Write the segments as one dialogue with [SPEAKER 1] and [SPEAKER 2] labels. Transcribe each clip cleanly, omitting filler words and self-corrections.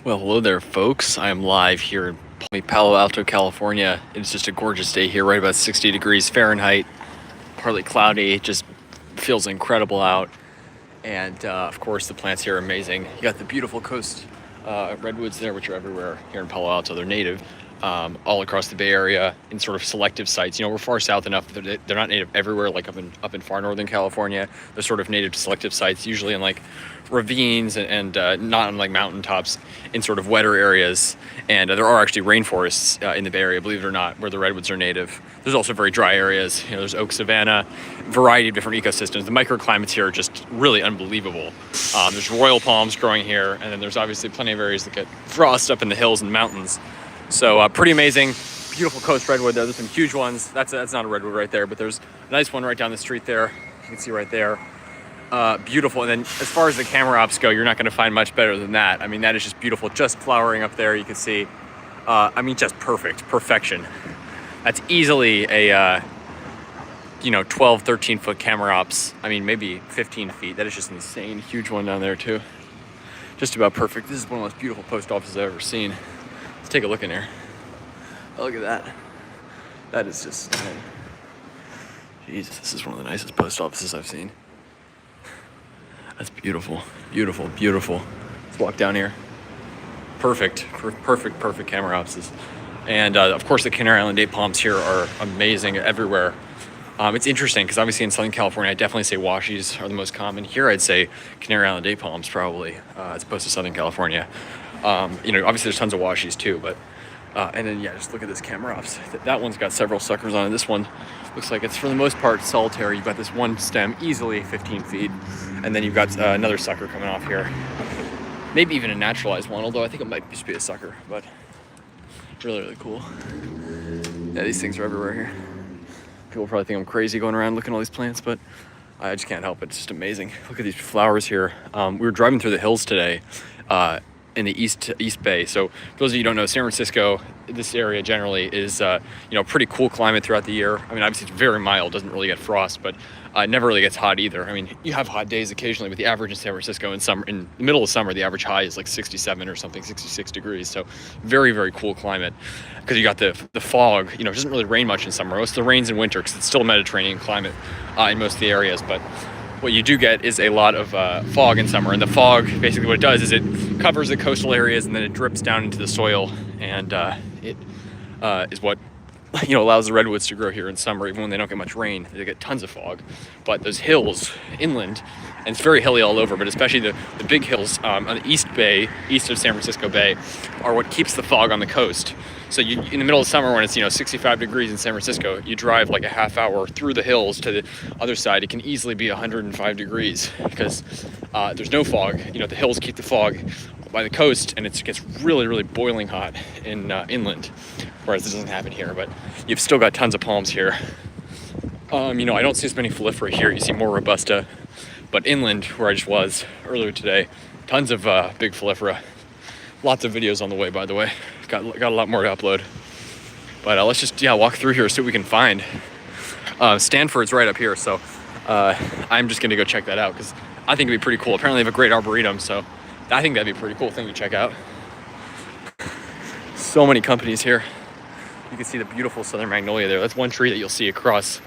[SPEAKER 1] Well, hello there, folks. I am live here in Palo Alto, California. It's just a gorgeous day here, right about 60 degrees Fahrenheit, partly cloudy. It just feels incredible out. And of course, the plants here are amazing. You got the beautiful coast redwoods there, which are everywhere here in Palo Alto. They're native all across the Bay Area in sort of selective sites. You know, we're far south enough that they're not native everywhere, like up in far northern California. They're sort of native to selective sites, usually in like ravines and not on like mountaintops in sort of wetter areas. And there are actually rainforests in the Bay Area, believe it or not, where the redwoods are native. There's also very dry areas. You know, there's oak savanna, variety of different ecosystems. The microclimates here are just really unbelievable. There's royal palms growing here, and then there's obviously plenty of areas that get frost up in the hills and mountains. So pretty amazing. Beautiful coast redwood there. There's some huge ones. That's not a redwood right there, but there's a nice one right down the street there. You can see right there. Beautiful. And then as far as the camera ops go, you're not going to find much better than that. I mean, that is just beautiful. Just flowering up there, you can see. I mean, just perfection. That's easily a 12, 13 foot camera ops. I mean, maybe 15 feet. That is just insane. Huge one down there too. Just about perfect. This is one of the most beautiful post offices I've ever seen. Let's take a look in here. Oh, look at that. That is just stunning. Jesus, this is one of the nicest post offices I've seen. That's beautiful. Let's walk down here. Perfect camera offices. And of course the Canary Island date palms here are amazing everywhere. It's interesting because obviously in Southern California, I definitely say washies are the most common. Here I'd say Canary Island date palms probably, as opposed to Southern California. Obviously there's tons of washies too, but and then just look at this camera ops. That one's got several suckers on it. This one looks like it's for the most part solitary. You've got this one stem, easily 15 feet, and then you've got another sucker coming off here. Maybe even a naturalized one, although I think it might just be a sucker, but really cool. Yeah, these things are everywhere here. People probably think I'm crazy going around looking at all these plants, but I just can't help it. It's just amazing. Look at these flowers here. We were driving through the hills today, in the East Bay. So for those of you who don't know, San Francisco, this area generally is pretty cool climate throughout the year. I mean, obviously it's very mild, doesn't really get frost, but it never really gets hot either. I mean, you have hot days occasionally, but the average in San Francisco in the middle of summer, the average high is like 67 or something, 66 degrees. So very cool climate, because you got the fog. It doesn't really rain much in summer. Most of the rain's in winter because it's still a Mediterranean climate in most of the areas, but what you do get is a lot of fog in summer. And the fog, basically what it does is it covers the coastal areas and then it drips down into the soil, and it is what allows the redwoods to grow here in summer. Even when they don't get much rain, they get tons of fog. But those hills inland, and it's very hilly all over, but especially the big hills on the East Bay, east of San Francisco Bay, are what keeps the fog on the coast. So in the middle of summer, when it's 65 degrees in San Francisco, you drive like a half hour through the hills to the other side. It can easily be 105 degrees because there's no fog. The hills keep the fog by the coast, and it gets really boiling hot in inland, whereas this doesn't happen here. But you've still got tons of palms here. I don't see as many follifera here. You see more robusta, but inland, where I just was earlier today, tons of big follifera. Lots of videos on the way, by the way. Got a lot more to upload. But let's just walk through here, see what we can find. Stanford's right up here, so I'm just gonna go check that out because I think it'd be pretty cool. Apparently they have a great arboretum, so I think that'd be a pretty cool thing to check out. So many companies here. You can see the beautiful southern magnolia there. That's one tree that you'll see across,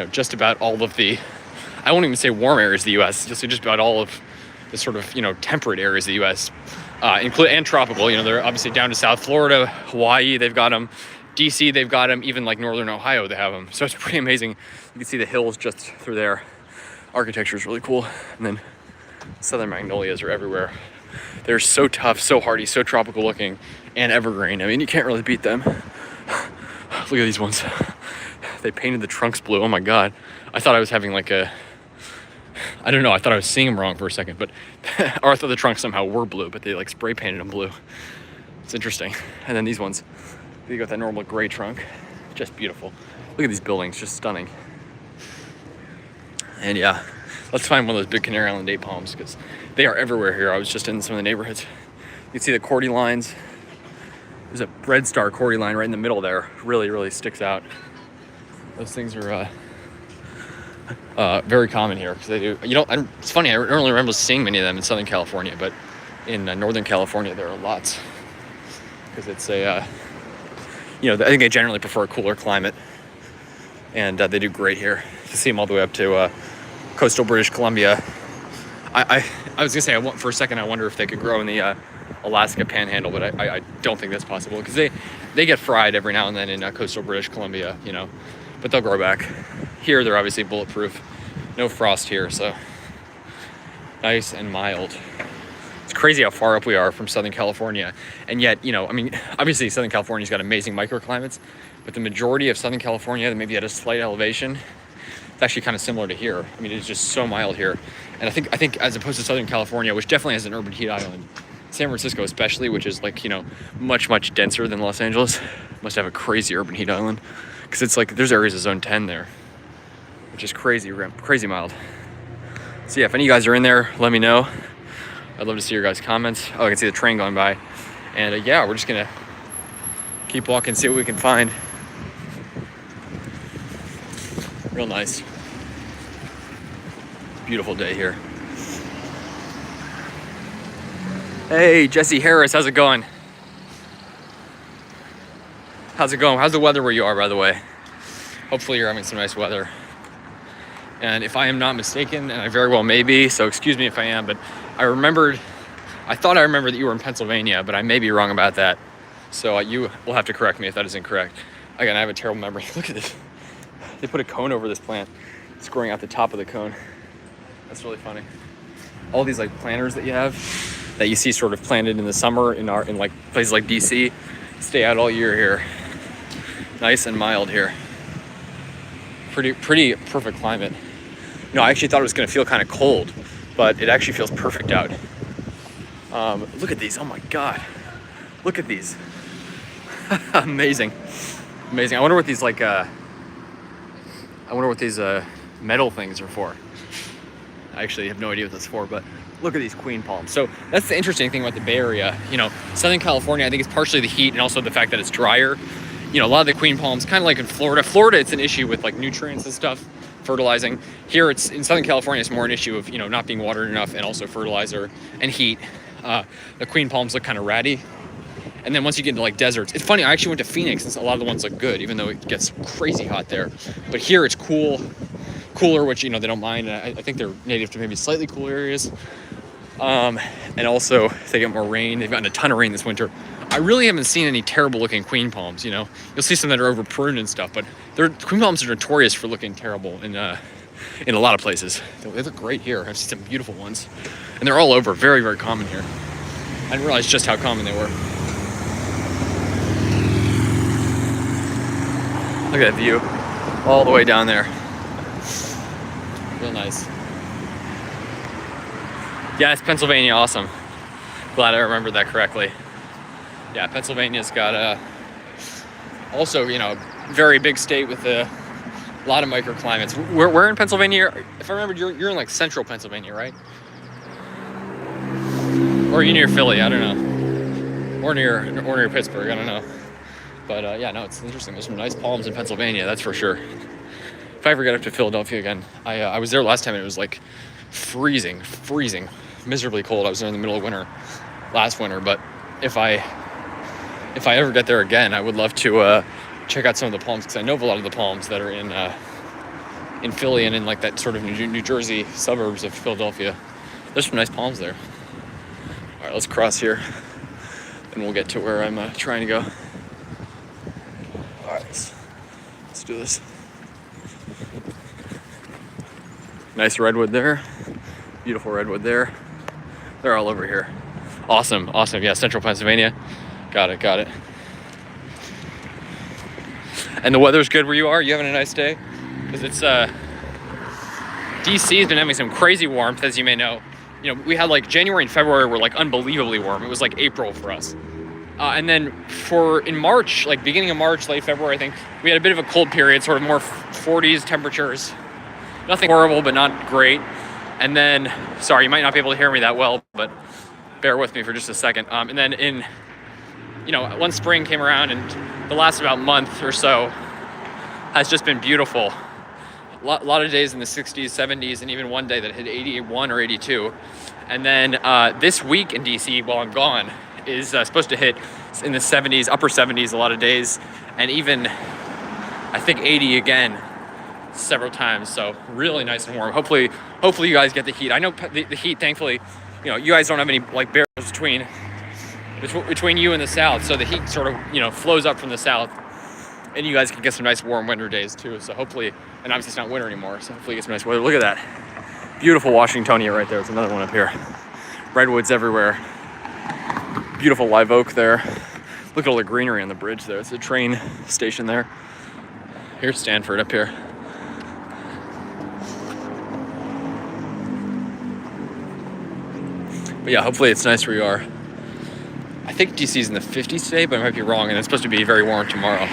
[SPEAKER 1] just about all of the, I won't even say warm areas of the U.S. You'll see just about all of the sort of, temperate areas of the U.S. And tropical. They're obviously down to South Florida, Hawaii, they've got them. DC, they've got them. Even like northern Ohio, they have them. So it's pretty amazing. You can see the hills just through there. Architecture is really cool. And then southern magnolias are everywhere. They're so tough, so hardy, so tropical looking, and evergreen. I mean, you can't really beat them. Look at these ones. They painted the trunks blue. Oh my God. I thought I was having like I don't know, I thought I was seeing them wrong for a second, but or I thought the trunks somehow were blue, but they like spray painted them blue. It's interesting. And then these ones, they got that normal gray trunk. Just beautiful. Look at these buildings, just stunning. And let's find one of those big Canary Island date palms because they are everywhere here. I was just in some of the neighborhoods. You can see the cordy lines. There's a red star cordy line right in the middle there. Really sticks out. Those things are very common here because they do. It's funny. I don't really remember seeing many of them in Southern California, but in Northern California, there are lots, because it's a, I think they generally prefer a cooler climate, and they do great here. You can see them all the way up to coastal British Columbia. I was gonna say, for a second, I wonder if they could grow in the Alaska Panhandle, but I don't think that's possible, because they get fried every now and then in coastal British Columbia, but they'll grow back. Here, they're obviously bulletproof. No frost here, so nice and mild. It's crazy how far up we are from Southern California, and yet, obviously Southern California's got amazing microclimates, but the majority of Southern California, maybe at a slight elevation, it's actually kind of similar to here. It's just so mild here. And I think as opposed to Southern California, which definitely has an urban heat island, San Francisco especially, which is much, much denser than Los Angeles, must have a crazy urban heat island, because it's there's areas of zone 10 there, which is crazy mild. So yeah, if any of you guys are in there, let me know. I'd love to see your guys' comments. Oh, I can see the train going by. And yeah, we're just gonna keep walking, see what we can find. Real nice. Beautiful day here. Hey, Jesse Harris, how's it going? How's it going? How's the weather where you are, by the way? Hopefully you're having some nice weather. And if I am not mistaken, and I very well may be, so excuse me if I am, but I thought I remembered that you were in Pennsylvania, but I may be wrong about that. So you will have to correct me if that is incorrect. Again, I have a terrible memory. Look at this. They put a cone over this plant. It's growing out the top of the cone. That's really funny. All these planters that you have, that you see sort of planted in the summer in places like DC, stay out all year here. Nice and mild here. Pretty perfect climate. I actually thought it was going to feel kind of cold, but it actually feels perfect out. Look at these. Oh my God. Look at these. Amazing. I wonder what these metal things are for. I actually have no idea what that's for, but look at these queen palms. So that's the interesting thing about the Bay Area. Southern California, I think it's partially the heat and also the fact that it's drier. A lot of the queen palms, kind of like in Florida. Florida, it's an issue with nutrients and stuff, fertilizing. Here, it's in Southern California, it's more an issue of not being watered enough, and also fertilizer and heat. The queen palms look kind of ratty. And then once you get into deserts, it's funny, I actually went to Phoenix, and a lot of the ones look good, even though it gets crazy hot there. But here it's cooler, which they don't mind. I think they're native to maybe slightly cooler areas. And also they get more rain. They've gotten a ton of rain this winter. I really haven't seen any terrible looking queen palms. You'll see some that are over pruned and stuff, but queen palms are notorious for looking terrible in a lot of places. They look great here. I've seen some beautiful ones, and they're all over. Very, very common here. I didn't realize just how common they were. Look at that view, all the way down there. Real nice. Yeah, it's Pennsylvania. Awesome. Glad I remembered that correctly. Yeah, Pennsylvania's got also, very big state with a lot of microclimates. Where in Pennsylvania? If I remember, you're in central Pennsylvania, right? Or are you near Philly? I don't know. Or near Pittsburgh. I don't know. But yeah, no, it's interesting. There's some nice palms in Pennsylvania, that's for sure. If I ever get up to Philadelphia again, I was there last time and it was freezing, miserably cold. I was there in the middle of winter last winter, but if I ever get there again, I would love to check out some of the palms, because I know of a lot of the palms that are in Philly and in that sort of New Jersey suburbs of Philadelphia. There's some nice palms there. All right, let's cross here, and we'll get to where I'm trying to go. All right, let's do this. Nice redwood there. Beautiful redwood there. They're all over here. Awesome. Yeah, central Pennsylvania. Got it. And the weather's good where you are? You having a nice day? Because it's DC's been having some crazy warmth, as you may know. We had January and February were unbelievably warm. It was April for us. And then in March, beginning of March, late February, I think, we had a bit of a cold period, sort of more 40s temperatures. Nothing horrible, but not great. And then, sorry, you might not be able to hear me that well, but bear with me for just a second. And then once spring came around, and the last about month or so has just been beautiful. lot of days in the 60s, 70s, and even one day that hit 81 or 82. And then this week in DC, while I'm gone, is supposed to hit in the 70s, upper 70s a lot of days, and even I think 80 again several times. So really nice and warm. Hopefully you guys get the heat. I know the heat, thankfully, you know, you guys don't have any like barriers between you and the south, so the heat sort of, you know, flows up from the south, and you guys can get some nice warm winter days too. So hopefully, and obviously it's not winter anymore, so hopefully you get some nice weather. Look at that beautiful Washingtonia right there. It's another one up here. Redwoods everywhere. Beautiful live oak there. Look at all the greenery on the bridge there. It's a train station there. Here's Stanford up here. But yeah, hopefully it's nice where you are. I think DC's in the 50s today, but I might be wrong, and it's supposed to be very warm tomorrow.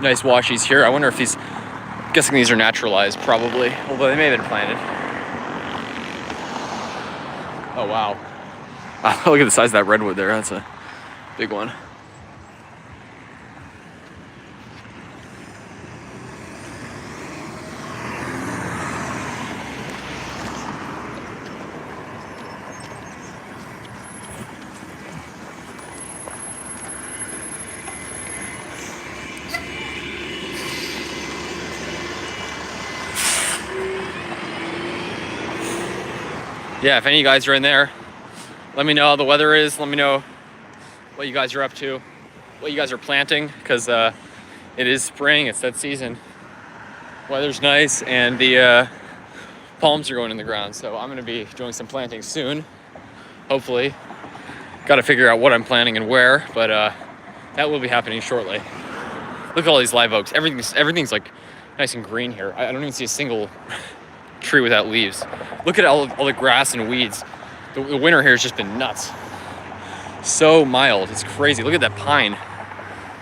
[SPEAKER 1] Nice washies here. I wonder if these, I'm guessing these are naturalized, probably, although they may have been planted. Oh, wow. Look at the size of that redwood there. That's a big one. Yeah, if any of you guys are in there, let me know how the weather is. Let me know what you guys are up to, what you guys are planting, because it is spring, it's that season. Weather's nice, and the palms are going in the ground, so I'm going to be doing some planting soon, hopefully. Got to figure out what I'm planting and where, but that will be happening shortly. Look at all these live oaks. Everything's like nice and green here. I don't even see a single tree without leaves. Look at all the grass and weeds. The winter here has just been nuts. So mild, it's crazy. Look at that pine.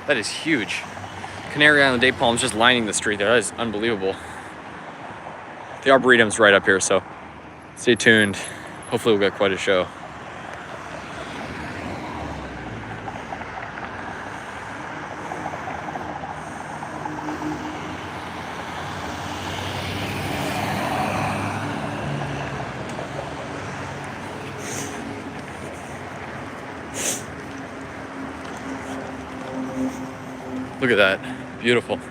[SPEAKER 1] That is huge. Canary Island date palms just lining the street there. That is unbelievable. The Arboretum's right up here, so stay tuned. Hopefully we'll get quite a show. Look at that, beautiful. Look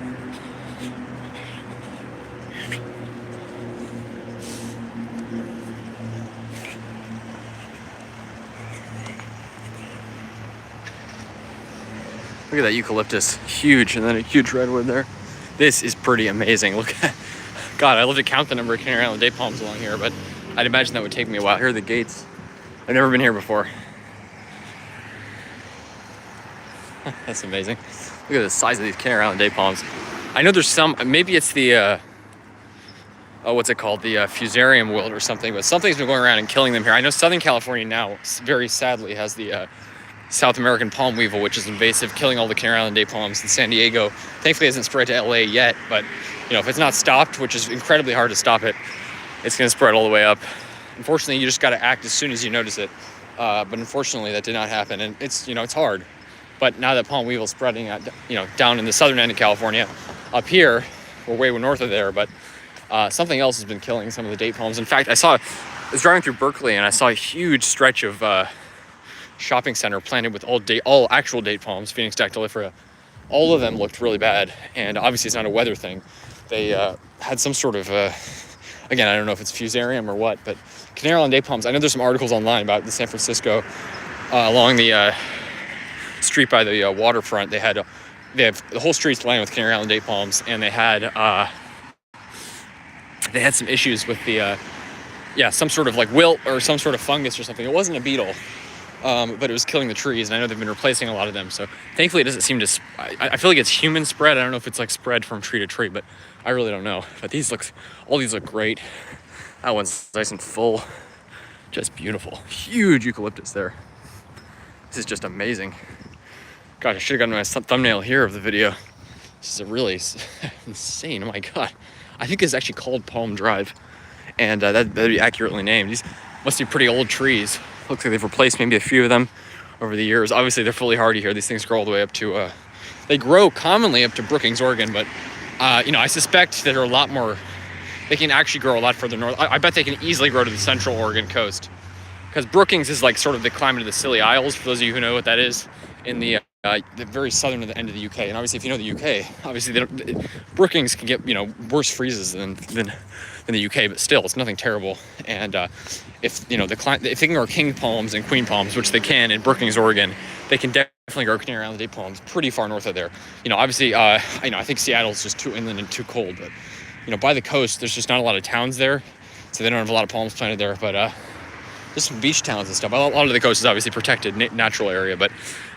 [SPEAKER 1] at that eucalyptus, huge, and then a huge redwood there. This is pretty amazing. Look at, God, I'd love to count the number of Canary Island date palms along here, but I'd imagine that would take me a while. Here are the gates. I've never been here before. That's amazing. Look at the size of these Canary Island date palms. I know there's some, maybe it's the, what's it called? The fusarium wilt or something, but something's been going around and killing them here. I know Southern California now, very sadly, has the South American palm weevil, which is invasive, killing all the Canary Island date palms in San Diego. Thankfully, it hasn't spread to LA yet, but you know, if it's not stopped, which is incredibly hard to stop it, it's going to spread all the way up. Unfortunately, you just got to act as soon as you notice it. But unfortunately, that did not happen, and it's, you know, it's hard. But now that palm weevil is spreading, you know, down in the southern end of California, up here, we're way north of there, but something else has been killing some of the date palms. In fact, I was driving through Berkeley, and I saw a huge stretch of shopping center planted with all actual date palms, Phoenix dactylifera. All of them looked really bad, and obviously it's not a weather thing. They had some sort of, again, I don't know if it's fusarium or what, but Canary Island date palms, I know there's some articles online about the San Francisco, along the street by the waterfront. They have the whole street's lined with Canary Island date palms, and they had some issues with the some sort of like wilt or some sort of fungus or something. It wasn't a beetle, but it was killing the trees, and I know they've been replacing a lot of them, so thankfully it doesn't seem to I feel like it's human spread. I don't know if it's like spread from tree to tree, but I really don't know. But all these look great. That one's nice and full, just beautiful. Huge eucalyptus there. This is just amazing. Gosh, I should have gotten my thumbnail here of the video. This is a really insane, oh my God. I think it's actually called Palm Drive, and that'd be accurately named. These must be pretty old trees. Looks like they've replaced maybe a few of them over the years. Obviously, they're fully hardy here. These things grow all the way up to, they grow commonly up to Brookings, Oregon, but I suspect that there are a lot more. They can actually grow a lot further north. I bet they can easily grow to the central Oregon coast, because Brookings is like sort of the climate of the Scilly Isles, for those of you who know what that is, in the very southern end of the UK. And obviously, if you know the UK, obviously Brookings can get worse freezes than the UK, but still, it's nothing terrible. And if they can grow king palms and queen palms, which they can in Brookings, Oregon, they can definitely grow Canary Island date palms pretty far north of there. Obviously, I think Seattle's just too inland and too cold, but by the coast, there's just not a lot of towns there, so they don't have a lot of palms planted there. But there's some beach towns and stuff. A lot of the coast is obviously protected natural area, but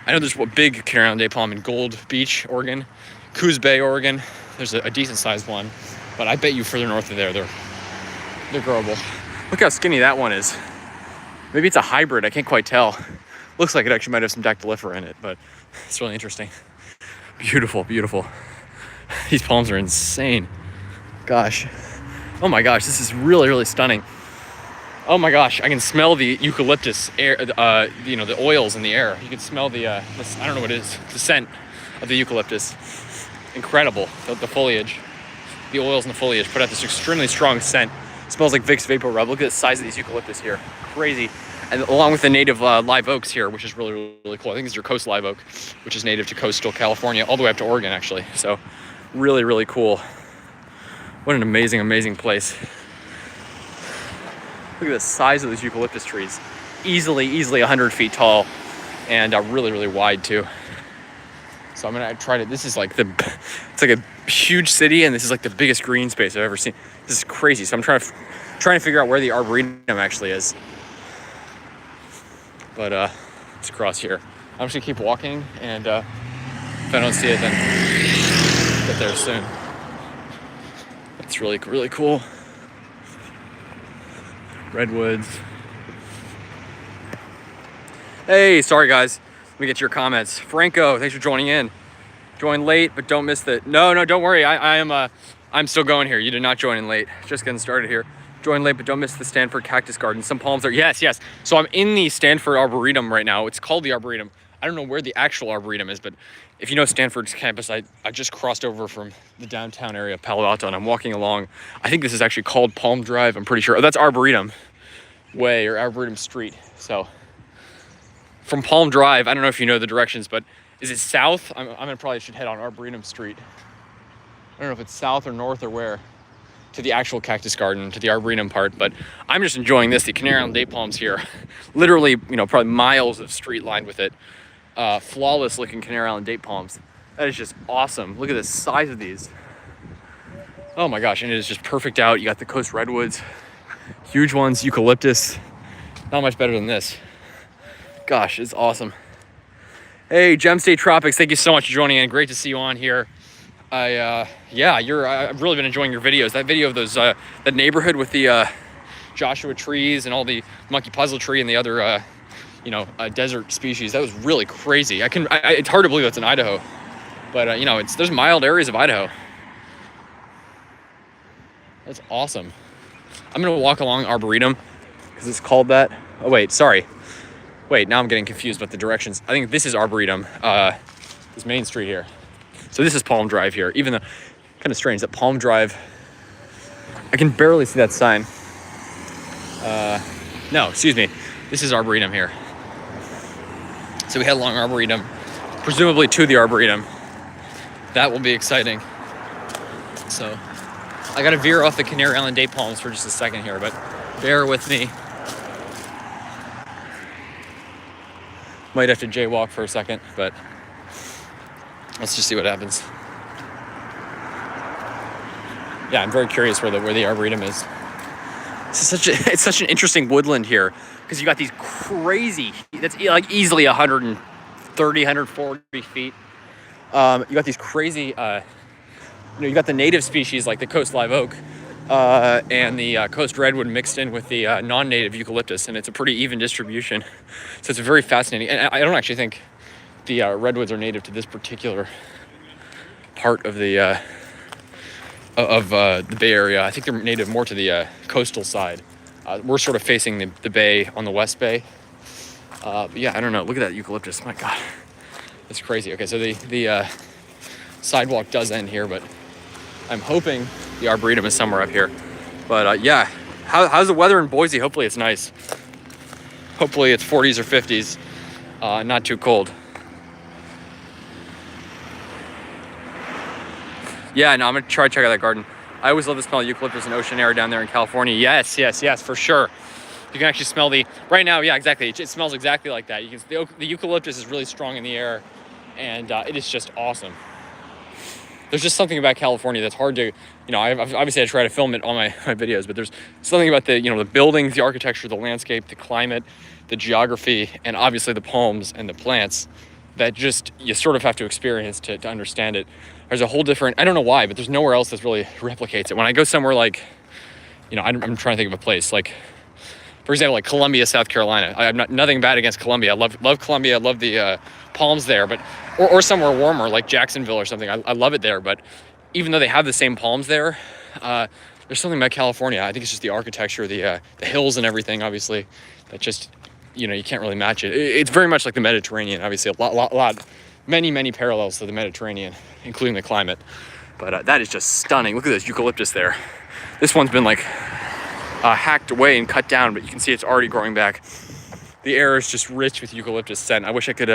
[SPEAKER 1] I know there's a big Canary Island date palm in Gold Beach, Oregon, Coos Bay, Oregon. There's a decent sized one, but I bet you further north of there, they're growable. Look how skinny that one is. Maybe it's a hybrid. I can't quite tell. Looks like it actually might have some dactylifera in it, but it's really interesting. Beautiful, beautiful. These palms are insane. Gosh. Oh my gosh, this is really, really stunning. Oh my gosh, I can smell the eucalyptus air, the oils in the air. You can smell the I don't know what it is, the scent of the eucalyptus. Incredible, the foliage. The oils in the foliage put out this extremely strong scent. It smells like Vicks Vapor Rub. Look at the size of these eucalyptus here, crazy. And along with the native live oaks here, which is really, really cool. I think this is your coast live oak, which is native to coastal California, all the way up to Oregon, actually. So really, really cool. What an amazing, amazing place. Look at the size of these eucalyptus trees. Easily 100 feet tall, and really, really wide too. So I'm gonna try to, it's like a huge city, and this is like the biggest green space I've ever seen. This is crazy. So I'm trying to figure out where the Arboretum actually is. But it's across here. I'm just gonna keep walking, and if I don't see it, then get there soon. It's really, really cool. Redwoods. Hey, sorry guys. Let me get your comments. Franco, thanks for joining in. Join late, but don't miss the. No, don't worry. I'm still going here. You did not join in late. Just getting started here. Join late, but don't miss the Stanford Cactus Garden. Some palms are, yes. So I'm in the Stanford Arboretum right now. It's called the Arboretum. I don't know where the actual Arboretum is, but if you know Stanford's campus, I just crossed over from the downtown area of Palo Alto, and I'm walking along. I think this is actually called Palm Drive. I'm pretty sure. Oh, that's Arboretum Way or Arboretum Street. So from Palm Drive, I don't know if you know the directions, but is it south? I'm gonna probably should head on Arboretum Street. I don't know if it's south or north or where to the actual cactus garden, to the Arboretum part, but I'm just enjoying this. The Canary Island date palms here, literally, probably miles of street lined with it. Flawless looking Canary Island date palms. That is just awesome. Look at the size of these. Oh my gosh, and it is just perfect out. You got the coast redwoods, huge ones, eucalyptus. Not much better than this. Gosh, it's awesome. Hey, Gem State Tropics, thank you so much for joining in. Great to see you on here. I've really been enjoying your videos. That video of those, that neighborhood with the Joshua trees and all the monkey puzzle tree and the other, desert species. That was really crazy. It's hard to believe that's in Idaho, but there's mild areas of Idaho. That's awesome. I'm gonna walk along Arboretum because it's called that. Oh wait, sorry. Wait, now I'm getting confused about the directions. I think this is Arboretum, this main street here. So this is Palm Drive here, even though, kind of strange that Palm Drive, I can barely see that sign. No, excuse me. This is Arboretum here. So we head along Arboretum, presumably to the Arboretum. That will be exciting. So I gotta veer off the Canary Island date palms for just a second here, but bear with me. Might have to jaywalk for a second, but let's just see what happens. Yeah, I'm very curious where the Arboretum is. It's such an interesting woodland here because you got these crazy, that's like easily 130, 140 feet. You got these crazy, you got the native species like the coast live oak and the coast redwood mixed in with the non-native eucalyptus, and it's a pretty even distribution. So it's very fascinating. And I don't actually think the redwoods are native to this particular part of the Bay Area. I think they're native more to the coastal side. We're sort of facing the bay on the West Bay. But yeah, I don't know. Look at that eucalyptus. My God, it's crazy. Okay, so the sidewalk does end here, but I'm hoping the Arboretum is somewhere up here. But yeah, how's the weather in Boise? Hopefully it's nice. Hopefully it's 40s or 50s, not too cold. Yeah, no, I'm gonna try to check out that garden. I always love the smell of eucalyptus and ocean air down there in California. Yes, for sure. You can actually smell right now, yeah, exactly. It smells exactly like that. The eucalyptus is really strong in the air, and it is just awesome. There's just something about California that's hard to, obviously I try to film it on my videos, but there's something about the buildings, the architecture, the landscape, the climate, the geography, and obviously the palms and the plants that just, you sort of have to experience to understand it. There's a whole different, I don't know why, but there's nowhere else that really replicates it. When I go somewhere like, I'm trying to think of a place, like, for example, like Columbia, South Carolina. I have nothing bad against Columbia. I love Columbia. I love the palms there, but or somewhere warmer like Jacksonville or something. I love it there, but even though they have the same palms there, there's something about California. I think it's just the architecture, the hills and everything, obviously, that just, you can't really match it. It's very much like the Mediterranean, obviously, many parallels to the Mediterranean, including the climate. But that is just stunning. Look at this eucalyptus there. This one's been like hacked away and cut down, but you can see it's already growing back. The air is just rich with eucalyptus scent. I wish I could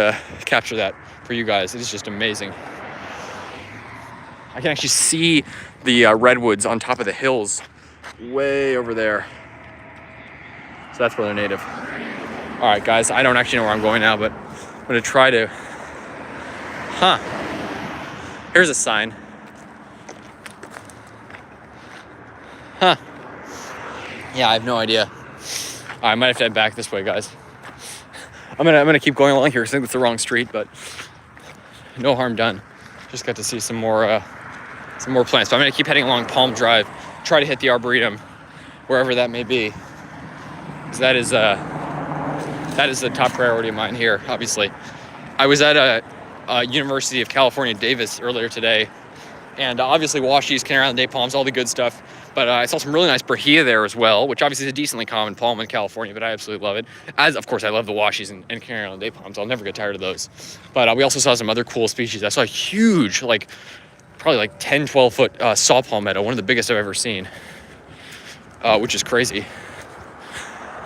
[SPEAKER 1] capture that for you guys. It is just amazing. I can actually see the redwoods on top of the hills way over there. So that's where they're native. All right, guys, I don't actually know where I'm going now, but I'm gonna try to, here's a sign. Yeah, I have no idea. I might have to head back this way, guys. I'm gonna keep going along here because I think it's the wrong street, but no harm done. Just got to see some more plants. So I'm gonna keep heading along Palm Drive, try to hit the Arboretum, wherever that may be. Because that is the top priority of mine here, obviously. I was at a University of California, Davis earlier today, and obviously washies, Canary Island day palms, all the good stuff. But I saw some really nice brahia there as well, which obviously is a decently common palm in California, but I absolutely love it. As, of course, I love the washies and Canary Island day palms. I'll never get tired of those. But we also saw some other cool species. I saw a huge, probably like 10, 12 foot saw palmetto, one of the biggest I've ever seen, which is crazy.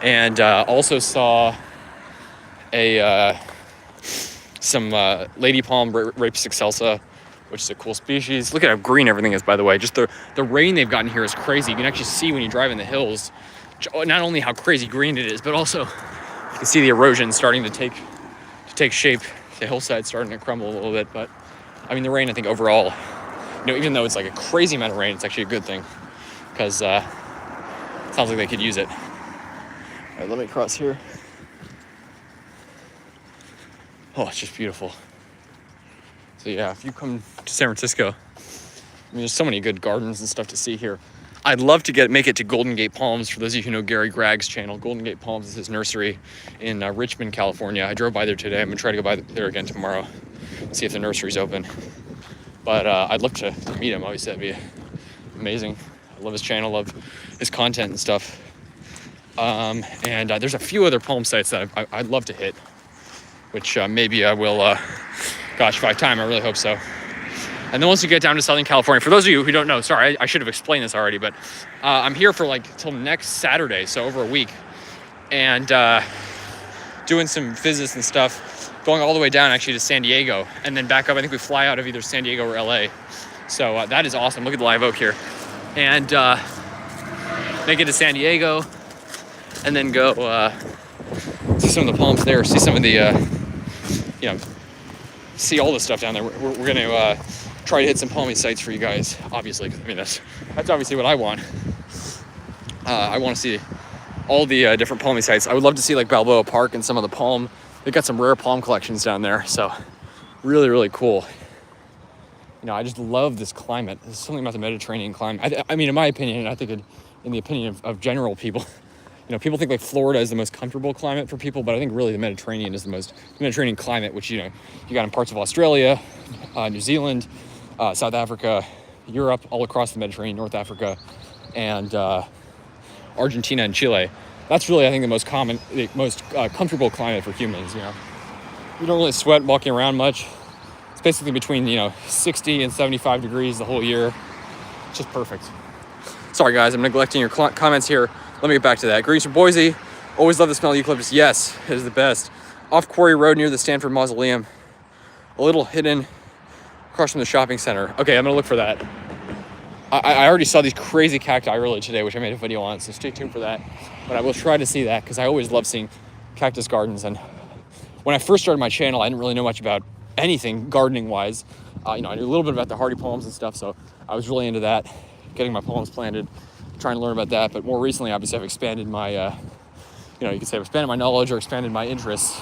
[SPEAKER 1] And also saw some lady palm, Rapis excelsa, which is a cool species. Look at how green everything is, by the way. Just the rain they've gotten here is crazy. You can actually see when you drive in the hills, not only how crazy green it is, but also you can see the erosion starting to take shape. The hillside's starting to crumble a little bit, but I mean, the rain, I think overall, even though it's like a crazy amount of rain, it's actually a good thing because it sounds like they could use it. All right, let me cross here. Oh, it's just beautiful. So yeah, if you come to San Francisco, there's so many good gardens and stuff to see here. I'd love to make it to Golden Gate Palms. For those of you who know Gary Gregg's channel, Golden Gate Palms is his nursery in Richmond, California. I drove by there today. I'm gonna try to go by there again tomorrow, see if the nursery's open. But I'd love to meet him. Obviously, that'd be amazing. I love his channel, love his content and stuff. And there's a few other palm sites that I'd love to hit, which maybe I will. Gosh, if I have time, I really hope so. And then once you get down to Southern California, for those of you who don't know, sorry, I should have explained this already, but I'm here for till next Saturday, so over a week, and doing some visits and stuff, going all the way down actually to San Diego, and then back up. I think we fly out of either San Diego or LA. So that is awesome. Look at the live oak here. And make it to San Diego, and then go see some of the palms there, see some of the, see all the stuff down there. We're going to try to hit some palmy sites for you guys, obviously. I mean, that's obviously what I want. I want to see all the different palmy sites. I would love to see Balboa Park and some of the palm. They've got some rare palm collections down there, so really, really cool. I just love this climate. There's something about the Mediterranean climate. I mean, in my opinion, I think in the opinion of general people, people think Florida is the most comfortable climate for people, but I think really the Mediterranean is the Mediterranean climate, which, you got in parts of Australia, New Zealand, South Africa, Europe, all across the Mediterranean, North Africa, and Argentina and Chile. That's really, I think, the most comfortable climate for humans, You don't really sweat walking around much. It's basically between, 60 and 75 degrees the whole year. just perfect. Sorry guys, I'm neglecting your comments here. Let me get back to that. Greetings from Boise. Always love the smell of eucalyptus. Yes, it is the best. Off Quarry Road near the Stanford Mausoleum. A little hidden across from the shopping center. Okay, I'm gonna look for that. I already saw these crazy cacti earlier today, which I made a video on, so stay tuned for that. But I will try to see that because I always love seeing cactus gardens. And when I first started my channel, I didn't really know much about anything gardening wise. I knew a little bit about the hardy palms and stuff, so I was really into that, getting my palms planted, trying to learn about that. But more recently, obviously, I've expanded my, you could say I've expanded my knowledge or expanded my interests.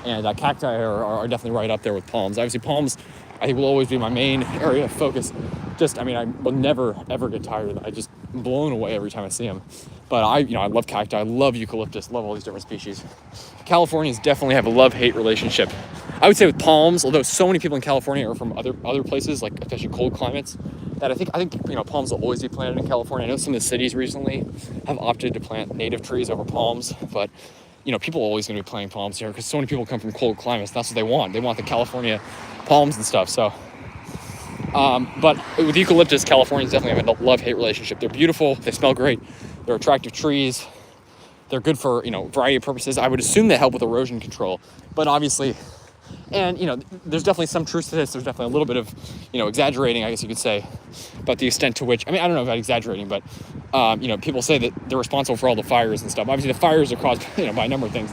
[SPEAKER 1] And cacti are definitely right up there with palms. Obviously, palms, I think, will always be my main area of focus. I will never, ever get tired of it. I just am blown away every time I see them. But I love cacti, I love eucalyptus, love all these different species. Californians definitely have a love-hate relationship. I would say with palms, although so many people in California are from other places, like especially cold climates, that I think palms will always be planted in California. I know some of the cities recently have opted to plant native trees over palms, but people are always going to be planting palms here because so many people come from cold climates. That's what they want. They want the California palms and stuff. So, but with eucalyptus, Californians definitely have a love-hate relationship. They're beautiful. They smell great. They're attractive trees. They're good for, variety of purposes. I would assume they help with erosion control, but obviously, and, there's definitely some truth to this. There's definitely a little bit of, exaggerating, I guess you could say, about the extent to which, I don't know about exaggerating, but, people say that they're responsible for all the fires and stuff. Obviously, the fires are caused, by a number of things.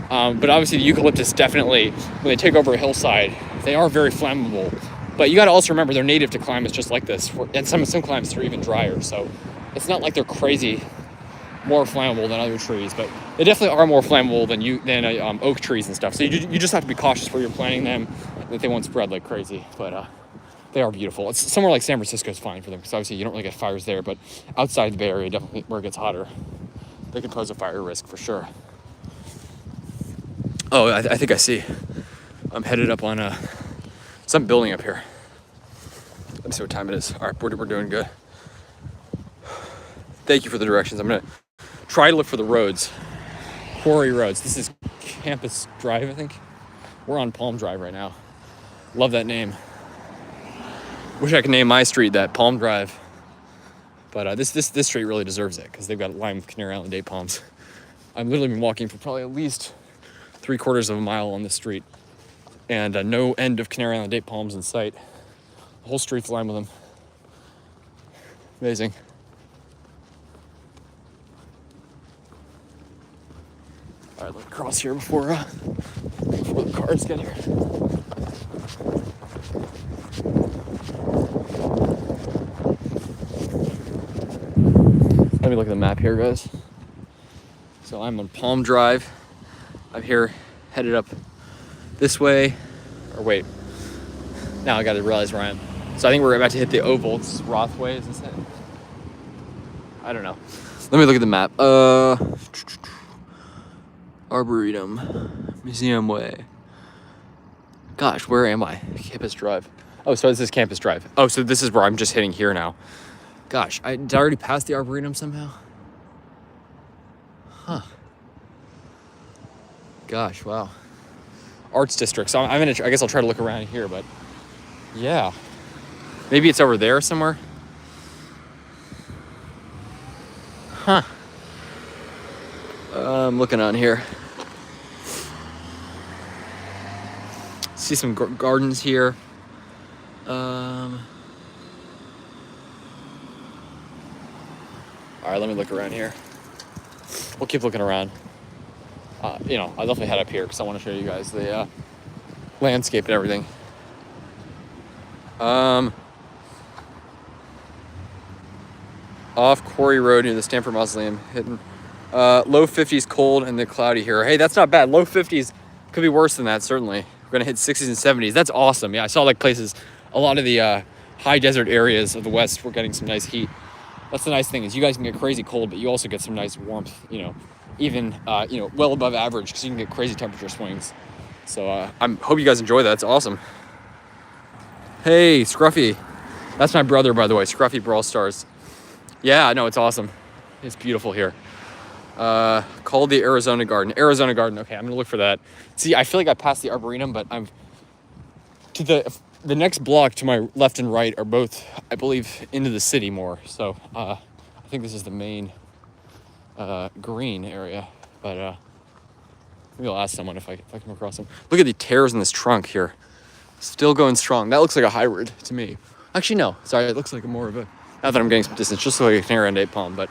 [SPEAKER 1] But obviously, the eucalyptus definitely, when they take over a hillside, they are very flammable. But you got to also remember they're native to climates just like this, and some climates are even drier. So it's not like they're crazy more flammable than other trees, but they definitely are more flammable than oak trees and stuff. So you just have to be cautious where you're planting them, that they won't spread like crazy. But they are beautiful. It's somewhere like San Francisco is fine for them because obviously you don't really get fires there, but outside the Bay Area, definitely where it gets hotter, they can pose a fire risk for sure. Oh, I think I see. I'm headed up on some building up here. Let me see what time it is. All right, we're doing good. Thank you for the directions. I'm gonna try to look for the roads, quarry roads. This is Campus Drive, I think. We're on Palm Drive right now. Love that name. Wish I could name my street that, Palm Drive. But this street really deserves it because they've got it lined with Canary Island date palms. I've literally been walking for probably at least 3/4 of a mile on this street, and no end of Canary Island date palms in sight. The whole street's lined with them. Amazing. All right, let's cross here before the cars get here. Let me look at the map here, guys. So I'm on Palm Drive. I'm here, headed up this way. Or wait, now I gotta realize where I am. So I think we're about to hit the oval. It's Rothway, is this it? I don't know. Let me look at the map. Arboretum, Museum Way. Gosh, where am I? Campus Drive. Oh, so this is Campus Drive. Oh, so this is where I'm just hitting here now. Gosh, did I already pass the Arboretum somehow? Huh. Gosh, wow. Arts District. So I guess I'll try to look around here, but yeah. Maybe it's over there somewhere. Huh. I'm looking on here. See some gardens here. All right, let me look around here. We'll keep looking around. I'll definitely head up here because I want to show you guys the landscape and everything. Off Quarry Road near the Stanford Mausoleum, hitting low 50s, cold and then cloudy here. Hey, that's not bad. Low 50s could be worse than that, certainly. We're gonna hit 60s and 70s. That's awesome. Yeah, I saw places, a lot of the high desert areas of the West were getting some nice heat. That's the nice thing is you guys can get crazy cold, but you also get some nice warmth, even, well above average because you can get crazy temperature swings. So I hope you guys enjoy that. That's awesome. Hey, Scruffy. That's my brother, by the way, Scruffy Brawl Stars. Yeah, no, it's awesome. It's beautiful here. Called the Arizona Garden. Arizona Garden. Okay, I'm gonna look for that. See, I feel like I passed the Arboretum, but I'm to the the next block to my left and right are both, I believe, into the city more. So I think this is the main green area, but maybe I'll ask someone if I come across them. Look at the tears in this trunk here. Still going strong. That looks like a hybrid to me. Actually, no. Sorry, it looks like more of a... Not that I'm getting some distance, just like a canary and date palm. But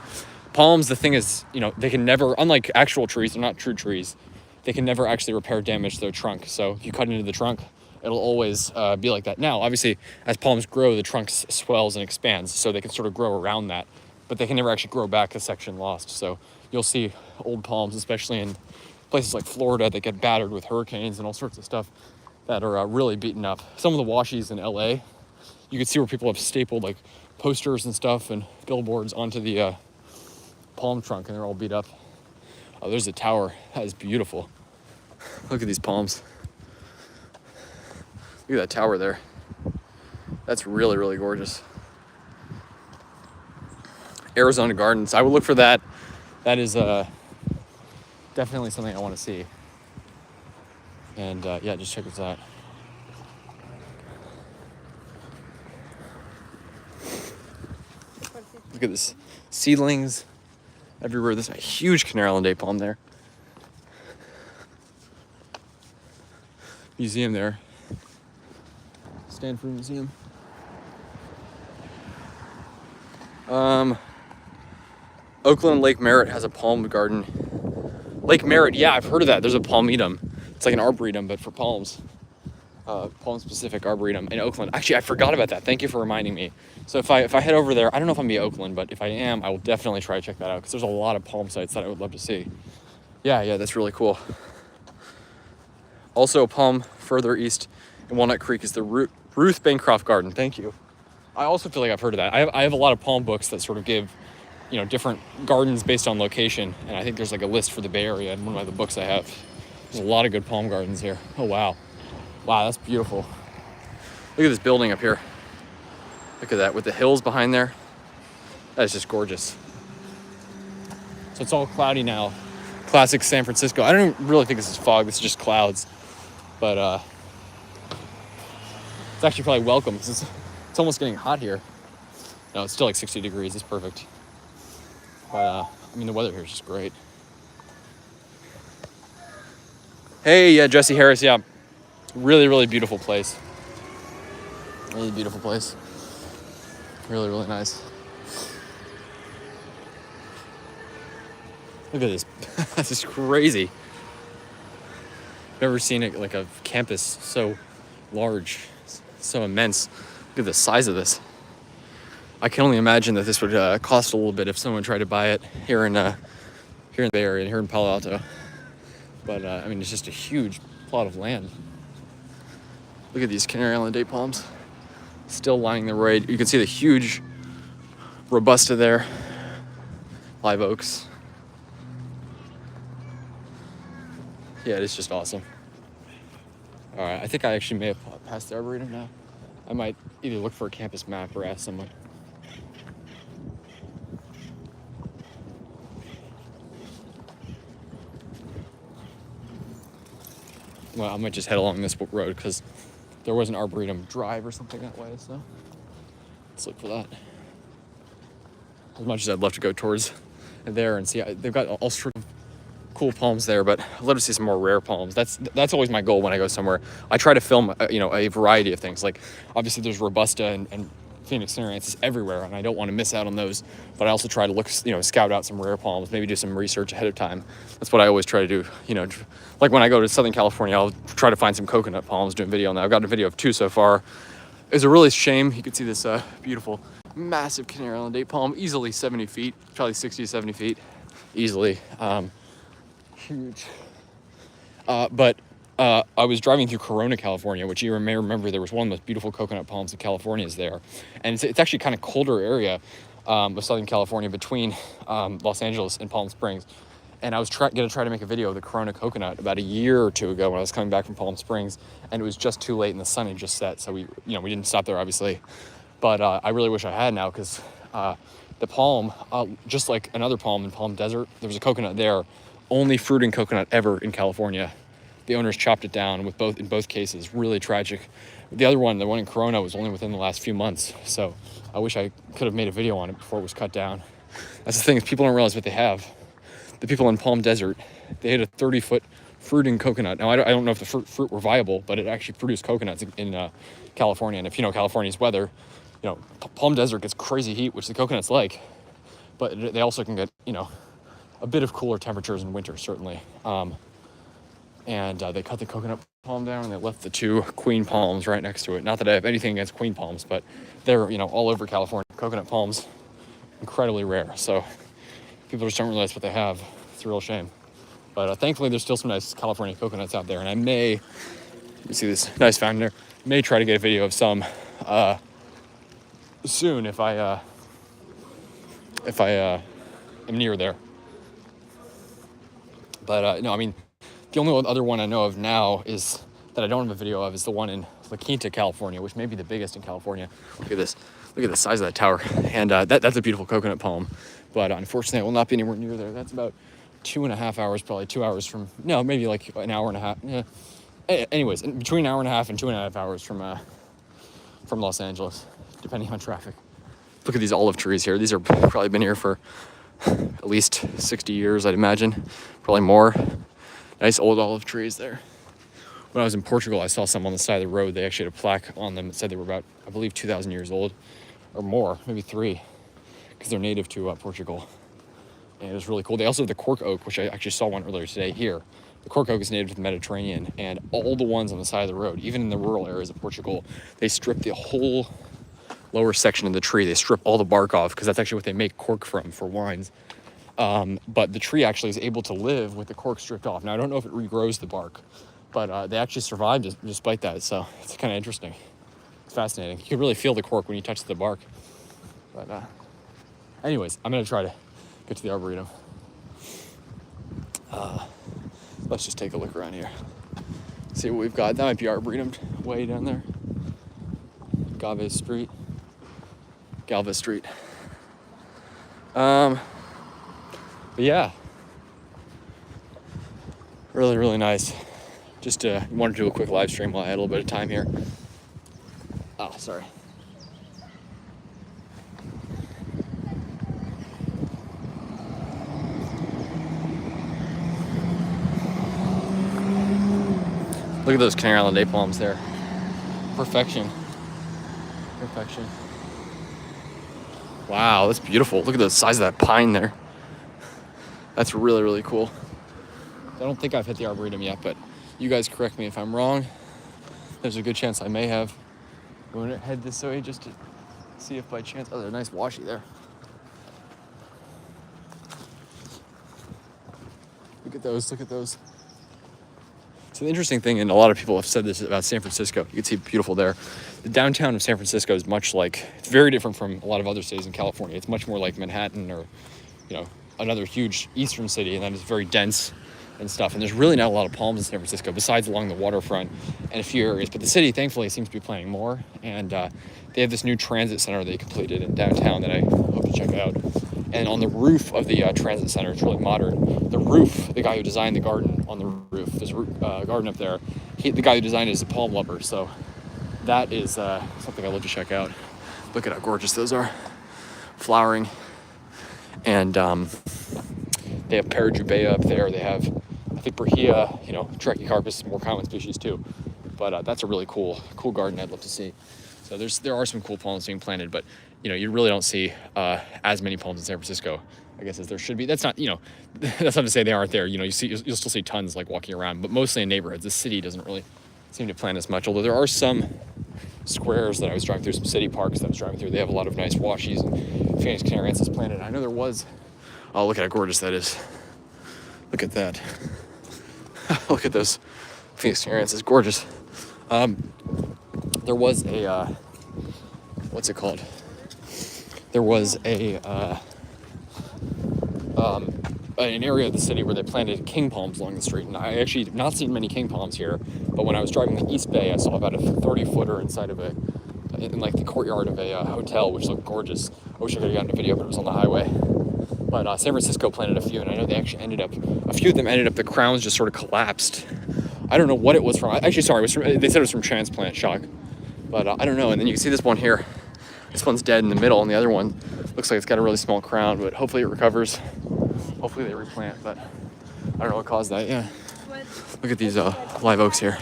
[SPEAKER 1] palms, the thing is, you know, they can never... Unlike actual trees, they're not true trees. They can never actually repair damage to their trunk. So if you cut into the trunk, it'll always be like that. Now, obviously, as palms grow, the trunk swells and expands. So they can sort of grow around that. But they can never actually grow back a section lost. So you'll see old palms, especially in places like Florida, that get battered with hurricanes and all sorts of stuff, that are really beaten up. Some of the washies in LA, you can see where people have stapled like posters and stuff and billboards onto the palm trunk, and they're all beat up. Oh, there's a tower. That is beautiful. Look at these palms. Look at that tower there. That's really, really gorgeous. Arizona Gardens. I would look for that. That is definitely something I want to see. And yeah, just check this out. Look at this. Seedlings everywhere. There's a huge Canary Island date palm there. Museum there. Stanford Museum. Oakland Lake Merritt has a palm garden. Lake Merritt, yeah, I've heard of that. There's a palmedum. It's like an arboretum, but for palms. Palm-specific arboretum in Oakland. Actually, I forgot about that. Thank you for reminding me. So if I head over there, I don't know if I'm gonna be Oakland, but if I am, I will definitely try to check that out, because there's a lot of palm sites that I would love to see. Yeah, that's really cool. Also, palm further east in Walnut Creek is the Ruth Bancroft Garden. Thank you. I also feel like I've heard of that. I have a lot of palm books that sort of give, you know, different gardens based on location, and I think there's like a list for the Bay Area in one of the books I have. There's a lot of good palm gardens here. Oh wow. Wow, that's beautiful. Look at this building up here. Look at that, with the hills behind there. That is just gorgeous. So it's all cloudy now. Classic San Francisco. I don't really think this is fog, this is just clouds. But it's actually probably welcome, because it's almost getting hot here. No, it's still like 60 degrees, it's perfect. But I mean, the weather here is just great. Hey, yeah, Jesse Harris, yeah. Really, really beautiful place. Really beautiful place. Really, really nice. Look at this. This is crazy. Never seen it like a campus so large, so immense. Look at the size of this. I can only imagine that this would cost a little bit if someone tried to buy it here in the Bay Area, here in Palo Alto. But I mean, it's just a huge plot of land. Look at these Canary Island date palms, still lining the road. You can see the huge Robusta there, live oaks. Yeah, it is just awesome. All right, I think I actually may have passed the Arboretum now. I might either look for a campus map or ask someone. Well, I might just head along this road, because there was an Arboretum drive or something that way, so let's look for that. As much as I'd love to go towards there and see, they've got all sorts of cool palms there, but I'd love to see some more rare palms. That's always my goal when I go somewhere. I try to film, a variety of things. Like, obviously there's Robusta and Phoenix Cinerances everywhere, and I don't want to miss out on those, but I also try to look, scout out some rare palms, maybe do some research ahead of time. That's what I always try to do. Like when I go to Southern California, I'll try to find some coconut palms, do a video on that. I've got a video of 2 so far. It was a really shame. You could see this beautiful, massive Canary Island date palm, easily 70 feet, probably 60 to 70 feet, easily. Huge. But I was driving through Corona, California, which you may remember there was one of the most beautiful coconut palms in California is there. And it's actually kind of colder area of Southern California between Los Angeles and Palm Springs. And I was going to try to make a video of the Corona coconut about a year or 2 ago when I was coming back from Palm Springs, and it was just too late and the sun had just set. So we didn't stop there, obviously. But I really wish I had now, because the palm, just like another palm in Palm Desert, there was a coconut there, only fruiting coconut ever in California. the owners chopped it down in both cases. Really tragic. The other one, the one in Corona, was only within the last few months. So I wish I could have made a video on it before it was cut down. That's the thing, is people don't realize what they have. The people in Palm Desert, they had a 30-foot fruiting coconut. Now, I don't know if the fruit were viable, but it actually produced coconuts in California. And if you know California's weather, you know, Palm Desert gets crazy heat, which the coconuts like. But they also can get, you know, a bit of cooler temperatures in winter, certainly. And they cut the coconut palm down, and they left the 2 queen palms right next to it. Not that I have anything against queen palms, but they're, you know, all over California. Coconut palms, incredibly rare. So people just don't realize what they have. It's a real shame. But thankfully, there's still some nice California coconuts out there. And I may, you see this nice fountain there, may try to get a video of some soon if I am near there. But no, I mean, the only other one I know of now is that I don't have a video of is the one in La Quinta, California, which may be the biggest in California. Look at this. Look at the size of that tower. And that's a beautiful coconut palm. But unfortunately, I will not be anywhere near there. That's about 2.5 hours, probably 2 hours from, no, maybe like an hour and a half. Yeah. Anyways, between an hour and a half and 2.5 hours from Los Angeles, depending on traffic. Look at these olive trees here. These are probably been here for at least 60 years, I'd imagine. Probably more. Nice old olive trees there. When I was in Portugal, I saw some on the side of the road. They actually had a plaque on them that said they were about, I believe, 2,000 years old or more, maybe 3, because they're native to Portugal. And it was really cool. They also have the cork oak, which I actually saw one earlier today here. The cork oak is native to the Mediterranean, and all the ones on the side of the road, even in the rural areas of Portugal, they strip the whole lower section of the tree. They strip all the bark off, because that's actually what they make cork from for wines. But the tree actually is able to live with the cork stripped off. Now, I don't know if it regrows the bark, but they actually survive despite that. So it's kind of interesting. It's fascinating. You can really feel the cork when you touch the bark. But anyways, I'm going to try to get to the Arboretum. Let's just take a look around here. See what we've got. That might be Arboretum way down there. Galvez Street. But yeah, really, really nice. Just wanted to do a quick live stream while I had a little bit of time here. Oh, sorry. Look at those Canary Island day palms there. Perfection. Wow, that's beautiful. Look at the size of that pine there. That's really, really cool. I don't think I've hit the Arboretum yet, but you guys correct me if I'm wrong. There's a good chance I may have. I'm going to head this way just to see if by chance... Oh, there's a nice washi there. Look at those. So the interesting thing, and a lot of people have said this about San Francisco, you can see beautiful there. The downtown of San Francisco is much like, it's very different from a lot of other cities in California. It's much more like Manhattan or, you know, another huge eastern city, and then it's very dense and stuff. And there's really not a lot of palms in San Francisco, besides along the waterfront and a few areas. But the city, thankfully, seems to be planning more. And they have this new transit center they completed in downtown that I hope to check out. And on the roof of the transit center, it's really modern. The roof, the guy who designed the garden on the roof, there's a garden up there. The guy who designed it is a palm lover. So that is something I'd love to check out. Look at how gorgeous those are, flowering. And they have Parajubea up there. They have, I think, Brahea, you know, Trachycarpus, more common species too. But that's a really cool garden I'd love to see. So there are some cool palms being planted, but you know, you really don't see as many palms in San Francisco, I guess, as there should be. That's not, you know, that's not to say they aren't there. You know, you'll still see tons like walking around, but mostly in neighborhoods. The city doesn't really seem to plant as much, although there are some squares that I was driving through, some city parks that I was driving through. They have a lot of nice washis and Phoenix canariensis planted. I know there was, oh, look at how gorgeous that is. Look at that. Look at those Phoenix canariensis, gorgeous. There was a, what's it called? There was an area of the city where they planted king palms along the street, and I actually have not seen many king palms here, but when I was driving the East Bay, I saw about a 30-footer inside of in like the courtyard of a hotel, which looked gorgeous. I wish I could have gotten a video, but it was on the highway. But San Francisco planted a few, and I know they actually ended up, a few of them ended up, the crowns just sort of collapsed I don't know what it was from. Actually, sorry, they said it was from transplant shock, but I don't know. And then you can see this one here. This one's dead in the middle, and the other one looks like it's got a really small crown, but hopefully it recovers. Hopefully they replant, but I don't know what caused that. Yeah, look at these live oaks here.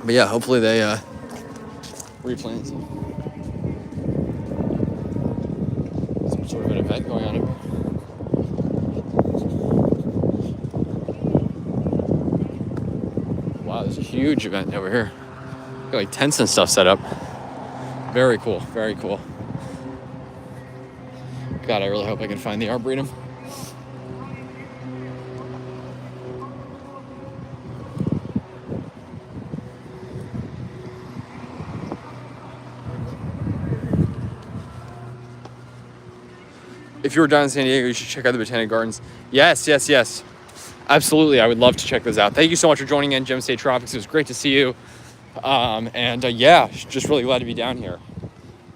[SPEAKER 1] But yeah, hopefully they replant. Some sort of an event going on here. Wow, there's a huge event over here. Got like tents and stuff set up. Very cool, very cool. God, I really hope I can find the Arboretum. If you were down in San Diego, you should check out the Botanic Gardens. Yes. Absolutely, I would love to check those out. Thank you so much for joining in, Gem State Tropics. It was great to see you. Yeah, just really glad to be down here.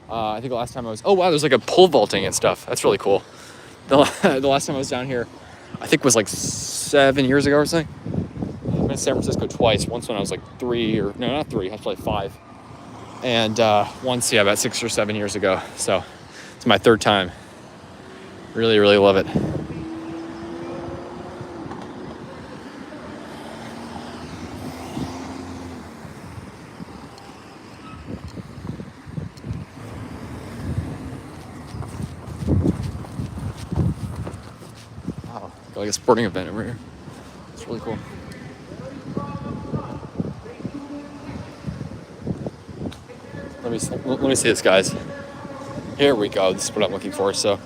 [SPEAKER 1] I think the last time I was, oh wow, there's like a pole vaulting and stuff. That's really cool. The last time I was down here, I think was like 7 years ago or something. I've been to San Francisco twice. Once when I was like 3, or no, not 3, I was probably 5. And once, yeah, about 6 or 7 years ago. So it's my 3rd time. Really, really love it. Wow, got like a sporting event over here. It's really cool. Let me see this, guys. Here we go. This is what I'm looking for. So,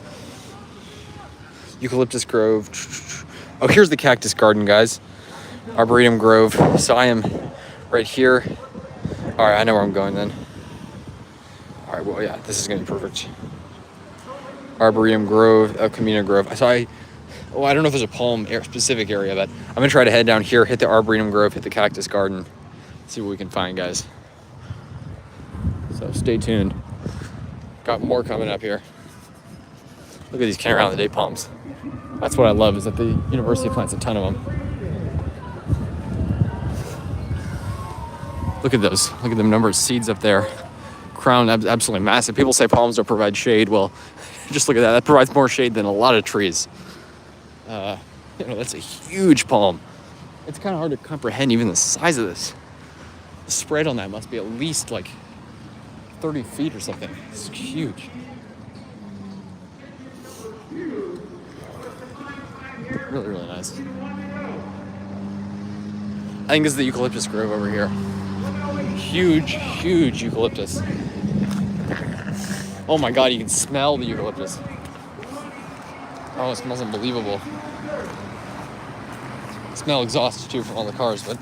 [SPEAKER 1] Eucalyptus Grove. Oh, here's the Cactus Garden, guys. Arboretum Grove. So I am right here. All right, I know where I'm going then. All right, well, yeah, this is gonna be perfect. Arboretum Grove, El Camino Grove. I don't know if there's a palm specific area, but I'm gonna try to head down here, hit the Arboretum Grove, hit the Cactus Garden, see what we can find, guys. So stay tuned. Got more coming up here. Look at these Canary Island day palms. That's what I love, is that the university plants a ton of them. Look at those. Look at the number of seeds up there. Crown, absolutely massive. People say palms don't provide shade. Well, just look at that. That provides more shade than a lot of trees. That's a huge palm. It's kind of hard to comprehend even the size of this. The spread on that must be at least like 30 feet or something. It's huge. Really, really nice. I think this is the Eucalyptus Grove over here. Huge, huge eucalyptus. Oh my God, you can smell the eucalyptus. Oh, it smells unbelievable. Smell exhaust too from all the cars, but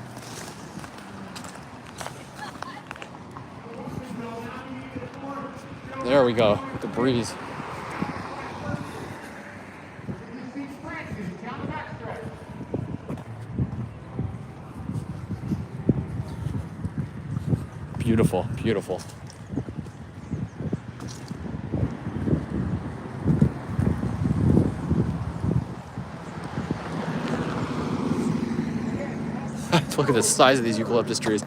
[SPEAKER 1] there we go, with the breeze. Beautiful, beautiful. Look at the size of these eucalyptus trees.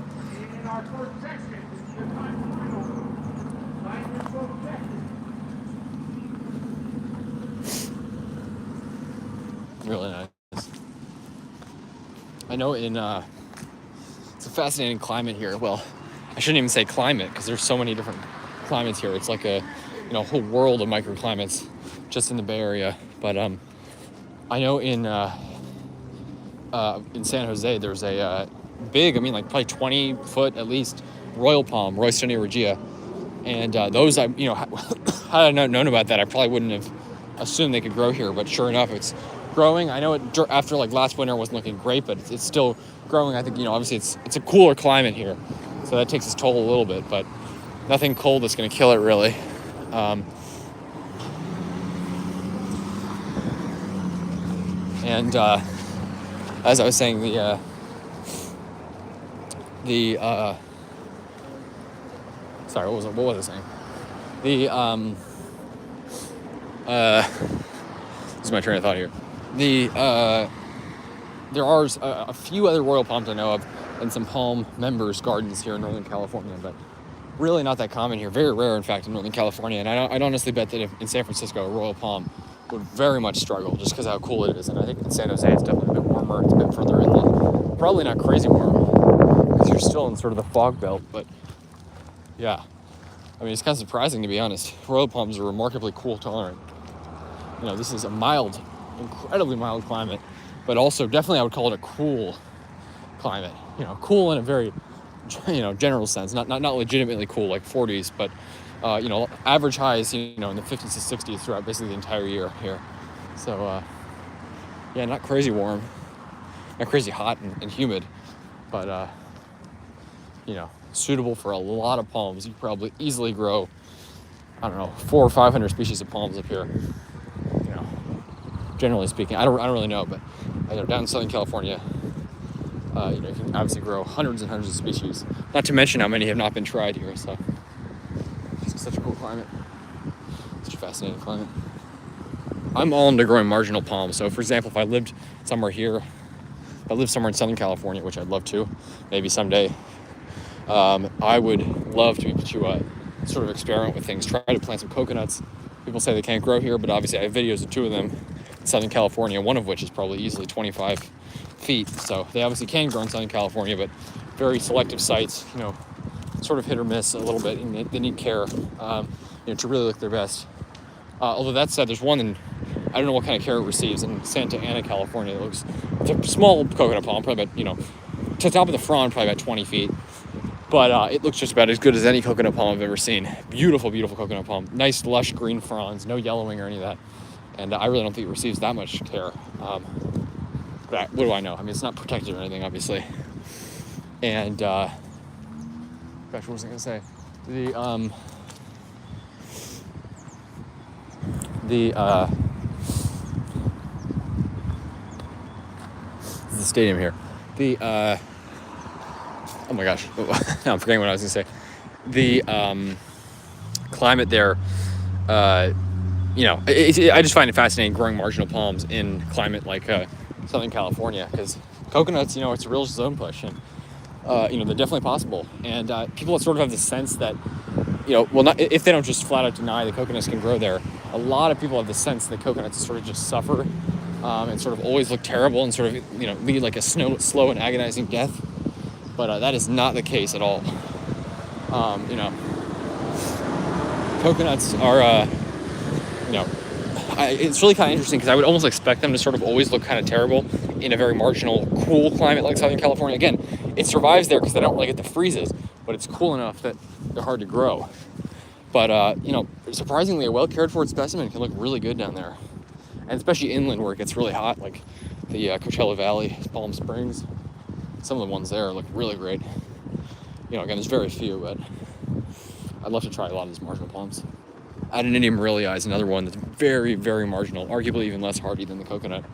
[SPEAKER 1] Really nice. I know it's a fascinating climate here. Well, I shouldn't even say climate, because there's so many different climates here. It's like a whole world of microclimates just in the Bay Area. But I know in San Jose there's a big, like probably 20 foot at least, royal palm, Roystonea regia, and those had I not known about that, I probably wouldn't have assumed they could grow here. But sure enough, it's growing. I know it after like last winter it wasn't looking great, but it's still growing. I think obviously it's a cooler climate here. So that takes its toll a little bit, but nothing cold that's going to kill it, really. As I was saying, sorry, what was I saying? This is my train of thought here. there are a few other royal palms I know of, and some palm members gardens here in Northern California, but really not that common here. Very rare, in fact, in Northern California. And I'd honestly bet that if in San Francisco, a royal palm would very much struggle just because of how cool it is. And I think in San Jose, it's definitely a bit warmer. It's a bit further inland. Probably not crazy warm because you're still in sort of the fog belt. But yeah, I mean, it's kind of surprising, to be honest. Royal palms are remarkably cool tolerant. You know, this is a mild, incredibly mild climate, but also definitely I would call it a cool climate. You know, cool in a very, you know, general sense, not legitimately cool like 40s, but you know, average highs, you know, in the 50s to 60s throughout basically the entire year here. So yeah, not crazy warm, not crazy hot and humid, but you know, suitable for a lot of palms. You could probably easily grow, I don't know, 400 or 500 species of palms up here. You know, generally speaking, I don't really know, but I know down in Southern California, you know, you can obviously grow hundreds and hundreds of species. Not to mention how many have not been tried here. So, it's such a cool climate, such a fascinating climate. I'm all into growing marginal palms. So, for example, if I lived somewhere here, if I lived somewhere in Southern California, which I'd love to, maybe someday, I would love to be able to sort of experiment with things, try to plant some coconuts. People say they can't grow here, but obviously I have videos of two of them in Southern California, one of which is probably easily 25 feet. So they obviously can grow in Southern California, but very selective sites, you know, sort of hit or miss a little bit, and they need care, you know, to really look their best. Although that said, there's one in, I don't know what kind of care it receives, in Santa Ana, California. It's a small coconut palm, probably about, you know, to the top of the frond, probably about 20 feet. But it looks just about as good as any coconut palm I've ever seen. Beautiful, beautiful coconut palm. Nice, lush green fronds, no yellowing or any of that. And I really don't think it receives that much care. But what do I know? I mean, it's not protected or anything, obviously. And, gosh, what was I going to say? This is the stadium here. Oh my gosh, now I'm forgetting what I was going to say. The climate there, you know, I just find it fascinating growing marginal palms in climate like Southern California, because coconuts, you know, it's a real zone push, and you know, they're definitely possible. And people sort of have the sense that, you know, well, not if they don't just flat out deny that coconuts can grow there. A lot of people have the sense that coconuts sort of just suffer and sort of always look terrible and sort of, you know, lead like a slow and agonizing death. But that is not the case at all. You know, coconuts are, you know, it's really kind of interesting because I would almost expect them to sort of always look kind of terrible in a very marginal, cool climate like Southern California. Again, it survives there because they don't really get the freezes, but it's cool enough that they're hard to grow. But, you know, surprisingly, a well cared for specimen can look really good down there. And especially inland where it gets really hot, like the Coachella Valley, Palm Springs. Some of the ones there look really great. You know, again, there's very few, but I'd love to try a lot of these marginal palms. Adenidium Morellii is another one that's very, very marginal, arguably even less hardy than the coconut.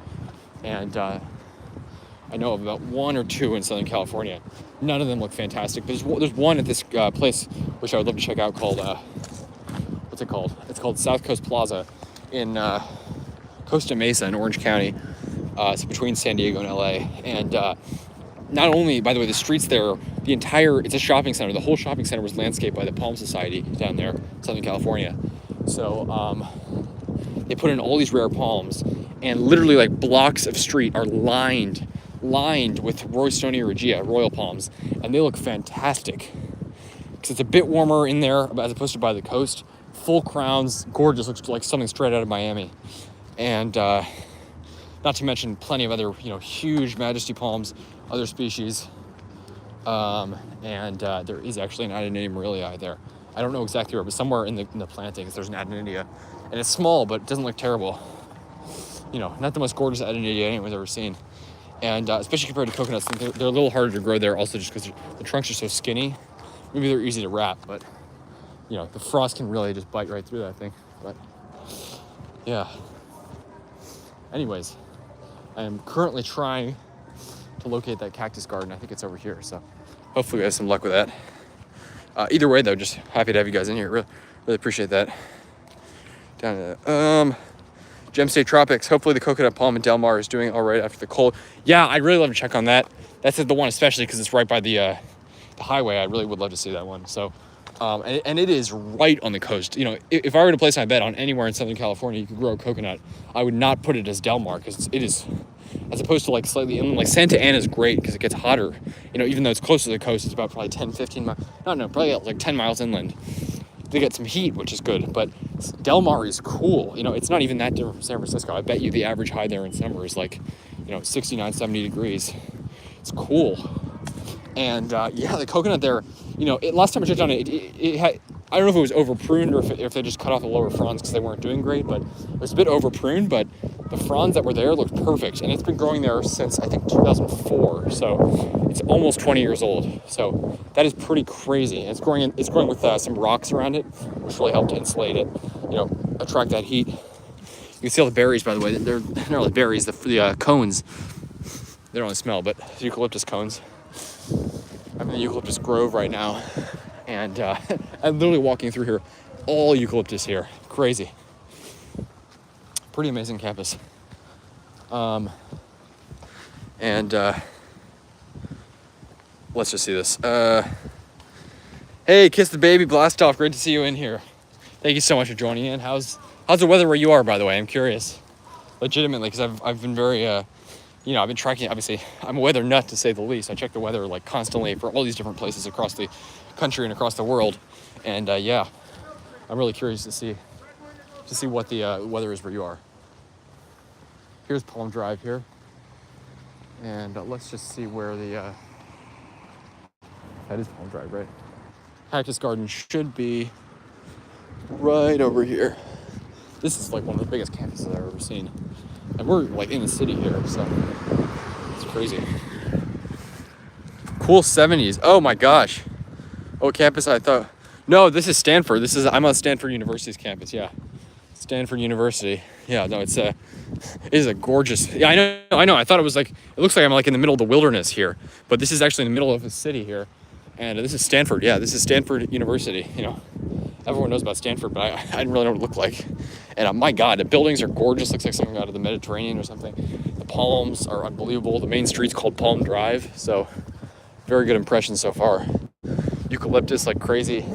[SPEAKER 1] And I know of about one or two in Southern California. None of them look fantastic. There's one at this place which I would love to check out called, what's it called? It's called South Coast Plaza in Costa Mesa in Orange County. It's between San Diego and LA. And not only, by the way, the streets there, it's a shopping center. The whole shopping center was landscaped by the Palm Society down there, Southern California. So they put in all these rare palms, and literally like blocks of street are lined with Roystonia regia, royal palms, and they look fantastic. Because it's a bit warmer in there as opposed to by the coast. Full crowns, gorgeous, looks like something straight out of Miami. And not to mention plenty of other, you know, huge majesty palms, other species. And there is actually an Adenidium Morellii there. I don't know exactly where, but somewhere in the plantings there's an Adenidia. And it's small, but it doesn't look terrible. You know, not the most gorgeous Adenidia anyone's ever seen. And especially compared to coconuts, they're a little harder to grow there also just because the trunks are so skinny. Maybe they're easy to wrap, but, you know, the frost can really just bite right through that thing. But, yeah. Anyways, I am currently trying to locate that cactus garden. I think it's over here, so hopefully we have some luck with that. Either way, though, just happy to have you guys in here. Really appreciate that. Gem State Tropics. Hopefully the coconut palm in Del Mar is doing all right after the cold. Yeah, I'd really love to check on that. That's the one, especially because it's right by the highway. I really would love to see that one. So, and it is right on the coast. You know, if I were to place my bet on anywhere in Southern California you could grow a coconut, I would not put it as Del Mar because it is, as opposed to like slightly inland. Like Santa Ana is great because it gets hotter. You know, even though it's close to the coast, it's about probably 10, 15 miles. No, probably like 10 miles inland. They get some heat, which is good, but Del Mar is cool. You know, it's not even that different from San Francisco. I bet you the average high there in summer is like, 69, 70 degrees. It's cool. And yeah, the coconut there, last time I checked on it, it had, I don't know if it was over pruned or if they just cut off the lower fronds because they weren't doing great, but it was a bit over pruned, but the fronds that were there looked perfect. And it's been growing there since I think 2004. So it's almost 20 years old. So that is pretty crazy. And it's growing with some rocks around it, which really helped to insulate it, attract that heat. You can see all the berries, by the way. They're not really berries, the cones. They don't really smell, but eucalyptus cones. I'm in the eucalyptus grove right now, and I'm literally walking through here, all eucalyptus here. Crazy. Pretty amazing campus. Let's just see this. Hey, Kiss the Baby, Blast Off. Great to see you in here. Thank you so much for joining in. How's the weather where you are, by the way? I'm curious. Legitimately, because I've been very I've been tracking. Obviously, I'm a weather nut to say the least. I check the weather like constantly for all these different places across the country and across the world. And I'm really curious to see what the weather is where you are. Here's Palm Drive here, and let's just see where the that is Palm Drive, right? Cactus Garden should be right over here. This is like one of the biggest campuses I've ever seen. And we're like in the city here, so it's crazy. Cool 70s. Oh my gosh. Oh, campus I thought. No, this is Stanford. I'm on Stanford University's campus, yeah. Stanford University. Yeah, no, it is a gorgeous. Yeah, I know. I thought it looks like I'm like in the middle of the wilderness here, but this is actually in the middle of a city here. And this is Stanford. Yeah, this is Stanford University, Everyone knows about Stanford, but I didn't really know what it looked like. And my God, the buildings are gorgeous. Looks like something out of the Mediterranean or something. The palms are unbelievable. The main street's called Palm Drive, so very good impression so far. Eucalyptus like crazy.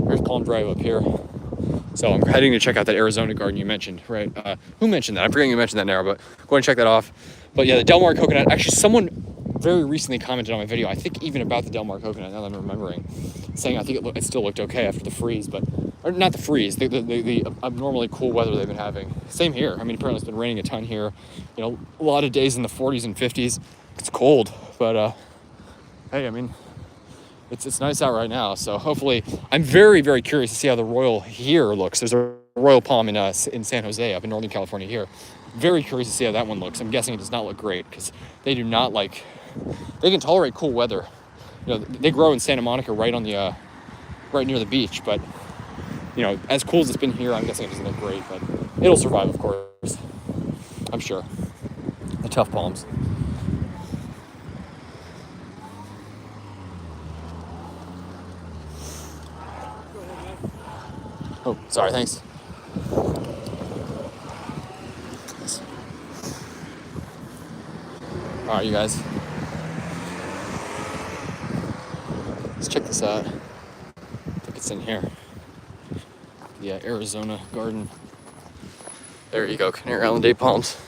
[SPEAKER 1] There's Palm Drive up here. So I'm heading to check out that Arizona garden you mentioned, right? Who mentioned that? I'm forgetting you mentioned that now, but go ahead and check that off. But yeah, the Del Mar coconut. Actually, someone very recently commented on my video, I think even about the Del Mar coconut, now that I'm remembering, saying I think it still looked okay after the freeze, or not the freeze, the abnormally cool weather they've been having. Same here. I mean, apparently it's been raining a ton here. A lot of days in the 40s and 50s. It's cold, but hey, I mean, it's nice out right now. So hopefully, I'm very, very curious to see how the Royal here looks. There's a Royal Palm in San Jose, up in Northern California here. Very curious to see how that one looks. I'm guessing it does not look great because they do not they can tolerate cool weather. They grow in Santa Monica right near the beach, but as cool as it's been here, I'm guessing it doesn't look great, but it'll survive, of course. I'm sure. The tough palms. Oh, sorry, thanks. All right, you guys. Let's check this out. I think it's in here. The Arizona garden. There you go, Canary Island date palms.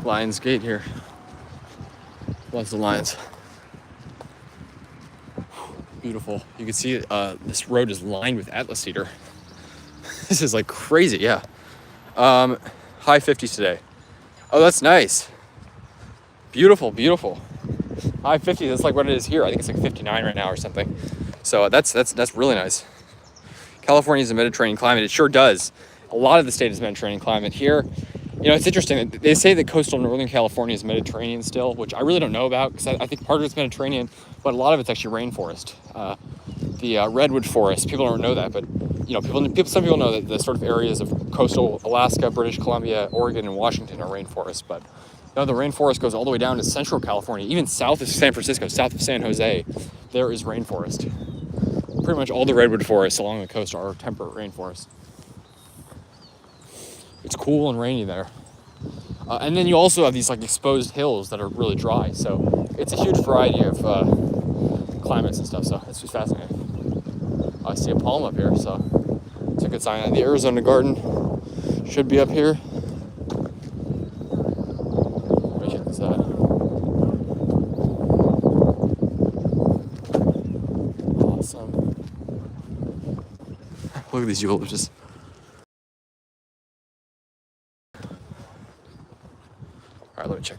[SPEAKER 1] Lions Gate here. Lots of lions. Beautiful. You can see this road is lined with Atlas cedar. This is like crazy, yeah. High 50s today. Oh, that's nice. Beautiful, beautiful. High 50s, that's like what it is here. I think it's like 59 right now or something. So that's really nice. California is a Mediterranean climate. It sure does. A lot of the state is Mediterranean climate. Here, it's interesting. They say that coastal Northern California is Mediterranean still, which I really don't know about because I think part of it's Mediterranean, but a lot of it's actually rainforest. The redwood forest, people don't know that, but some people know that the sort of areas of coastal Alaska, British Columbia, Oregon, and Washington are rainforests, but the rainforest goes all the way down to central California, even south of San Francisco, south of San Jose, there is rainforest. Pretty much all the redwood forests along the coast are temperate rainforests. It's cool and rainy there. And then you also have these like exposed hills that are really dry. So it's a huge variety of climates and stuff. So it's just fascinating. I see a palm up here, so it's a good sign. The Arizona garden should be up here. Let me check this out. Awesome. Look at these eucalyptus. All right, let me check.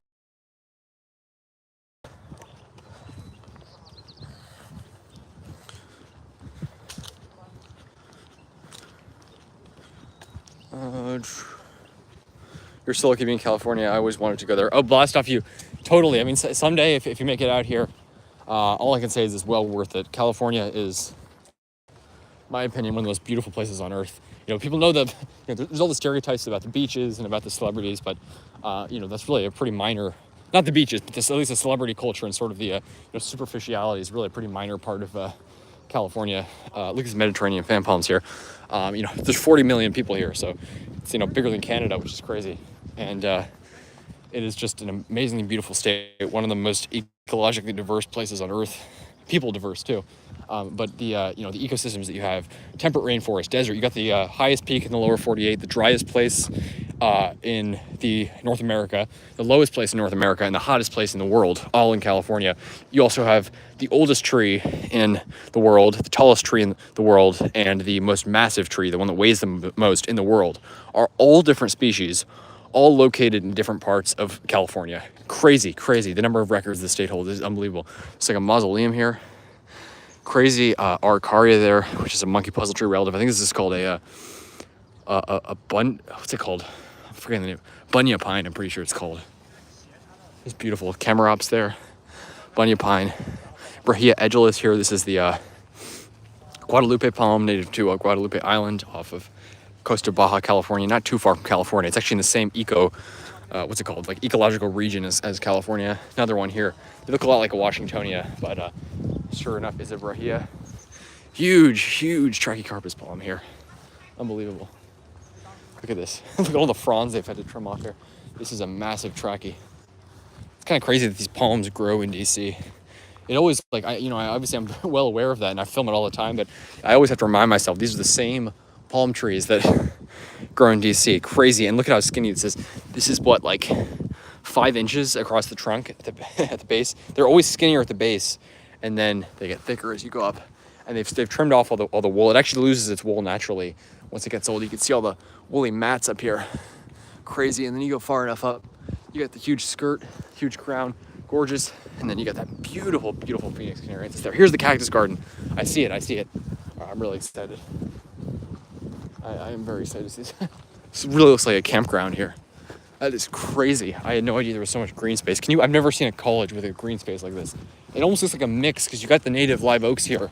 [SPEAKER 1] You're still looking in California. I always wanted to go there. Oh, blast off you. Totally. I mean, someday if you make it out here, all I can say is it's well worth it. California is, in my opinion, one of the most beautiful places on earth. You know, people know that there's all the stereotypes about the beaches and about the celebrities, but that's really a pretty minor, not the beaches, but at least the celebrity culture and sort of the superficiality is really a pretty minor part of California. Look at these Mediterranean fan palms here. There's 40 million people here, so it's bigger than Canada, which is crazy. And it is just an amazingly beautiful state, one of the most ecologically diverse places on earth, people diverse too. But the ecosystems that you have, temperate rainforest, desert, you got the highest peak in the lower 48, the driest place in the North America, the lowest place in North America, and the hottest place in the world, all in California. You also have the oldest tree in the world, the tallest tree in the world, and the most massive tree, the one that weighs the most in the world, are all different species, all located in different parts of California. Crazy. The number of records the state holds is unbelievable. It's like a mausoleum here. Crazy arcaria there, which is a monkey puzzle tree relative. I think this is called what's it called? I'm forgetting the name. Bunya pine, I'm pretty sure it's called. It's beautiful. Camerops there. Bunya pine. Brahia edulis here. This is the Guadalupe palm, native to Guadalupe Island off of Costa Baja, California, not too far from California. It's actually in the same like ecological region as California. Another one here. They look a lot like a Washingtonia, but sure enough, is a Brahia. Huge Trachycarpus palm here. Unbelievable. Look at this. Look at all the fronds they've had to trim off here. This is a massive trachy. It's kind of crazy that these palms grow in DC. It always, obviously I'm well aware of that and I film it all the time, but I always have to remind myself, these are the same palm trees that grow in DC. Crazy. And look at how skinny this is. This is what, like 5 inches across the trunk at the base. They're always skinnier at the base, and then they get thicker as you go up. And they've trimmed off all the wool. It actually loses its wool naturally once it gets old. You can see all the woolly mats up here. Crazy. And then you go far enough up, you got the huge skirt, huge crown, gorgeous. And then you got that beautiful Phoenix canarensis there. Here's the cactus garden. I see it. I'm really excited. I am very excited to see this. This really looks like a campground here. That is crazy. I had no idea there was so much green space. I've never seen a college with a green space like this. It almost looks like a mix because you got the native live oaks here,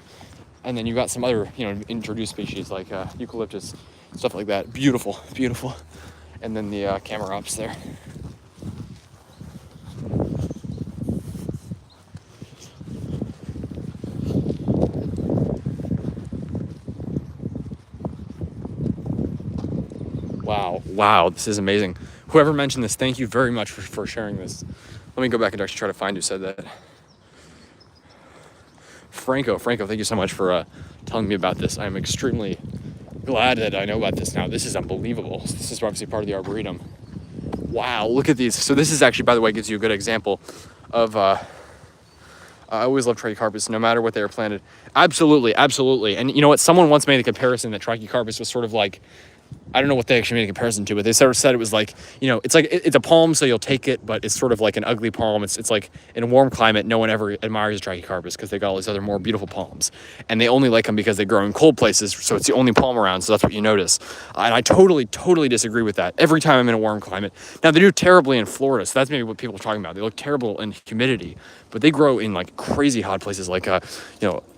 [SPEAKER 1] and then you got some other, introduced species like eucalyptus, stuff like that. Beautiful. And then the camerops there. Wow, this is amazing. Whoever mentioned this, thank you very much for sharing this. Let me go back and actually try to find who said that. Franco, thank you so much for telling me about this. I'm extremely glad that I know about this now. This is unbelievable. This is obviously part of the Arboretum. Wow, look at these. So this is actually, by the way, gives you a good example of, I always love Trachycarpus, no matter what they are planted. Absolutely. And you know what? Someone once made a comparison that Trachycarpus was sort of like, I don't know what they actually made a comparison to, but they sort of said it was like, it's a palm, so you'll take it, but it's sort of like an ugly palm. It's like in a warm climate, no one ever admires Trachycarpus because they got all these other more beautiful palms. And they only like them because they grow in cold places, so it's the only palm around, so that's what you notice. And I totally disagree with that every time I'm in a warm climate. Now, they do terribly in Florida, so that's maybe what people are talking about. They look terrible in humidity, but they grow in like crazy hot places like,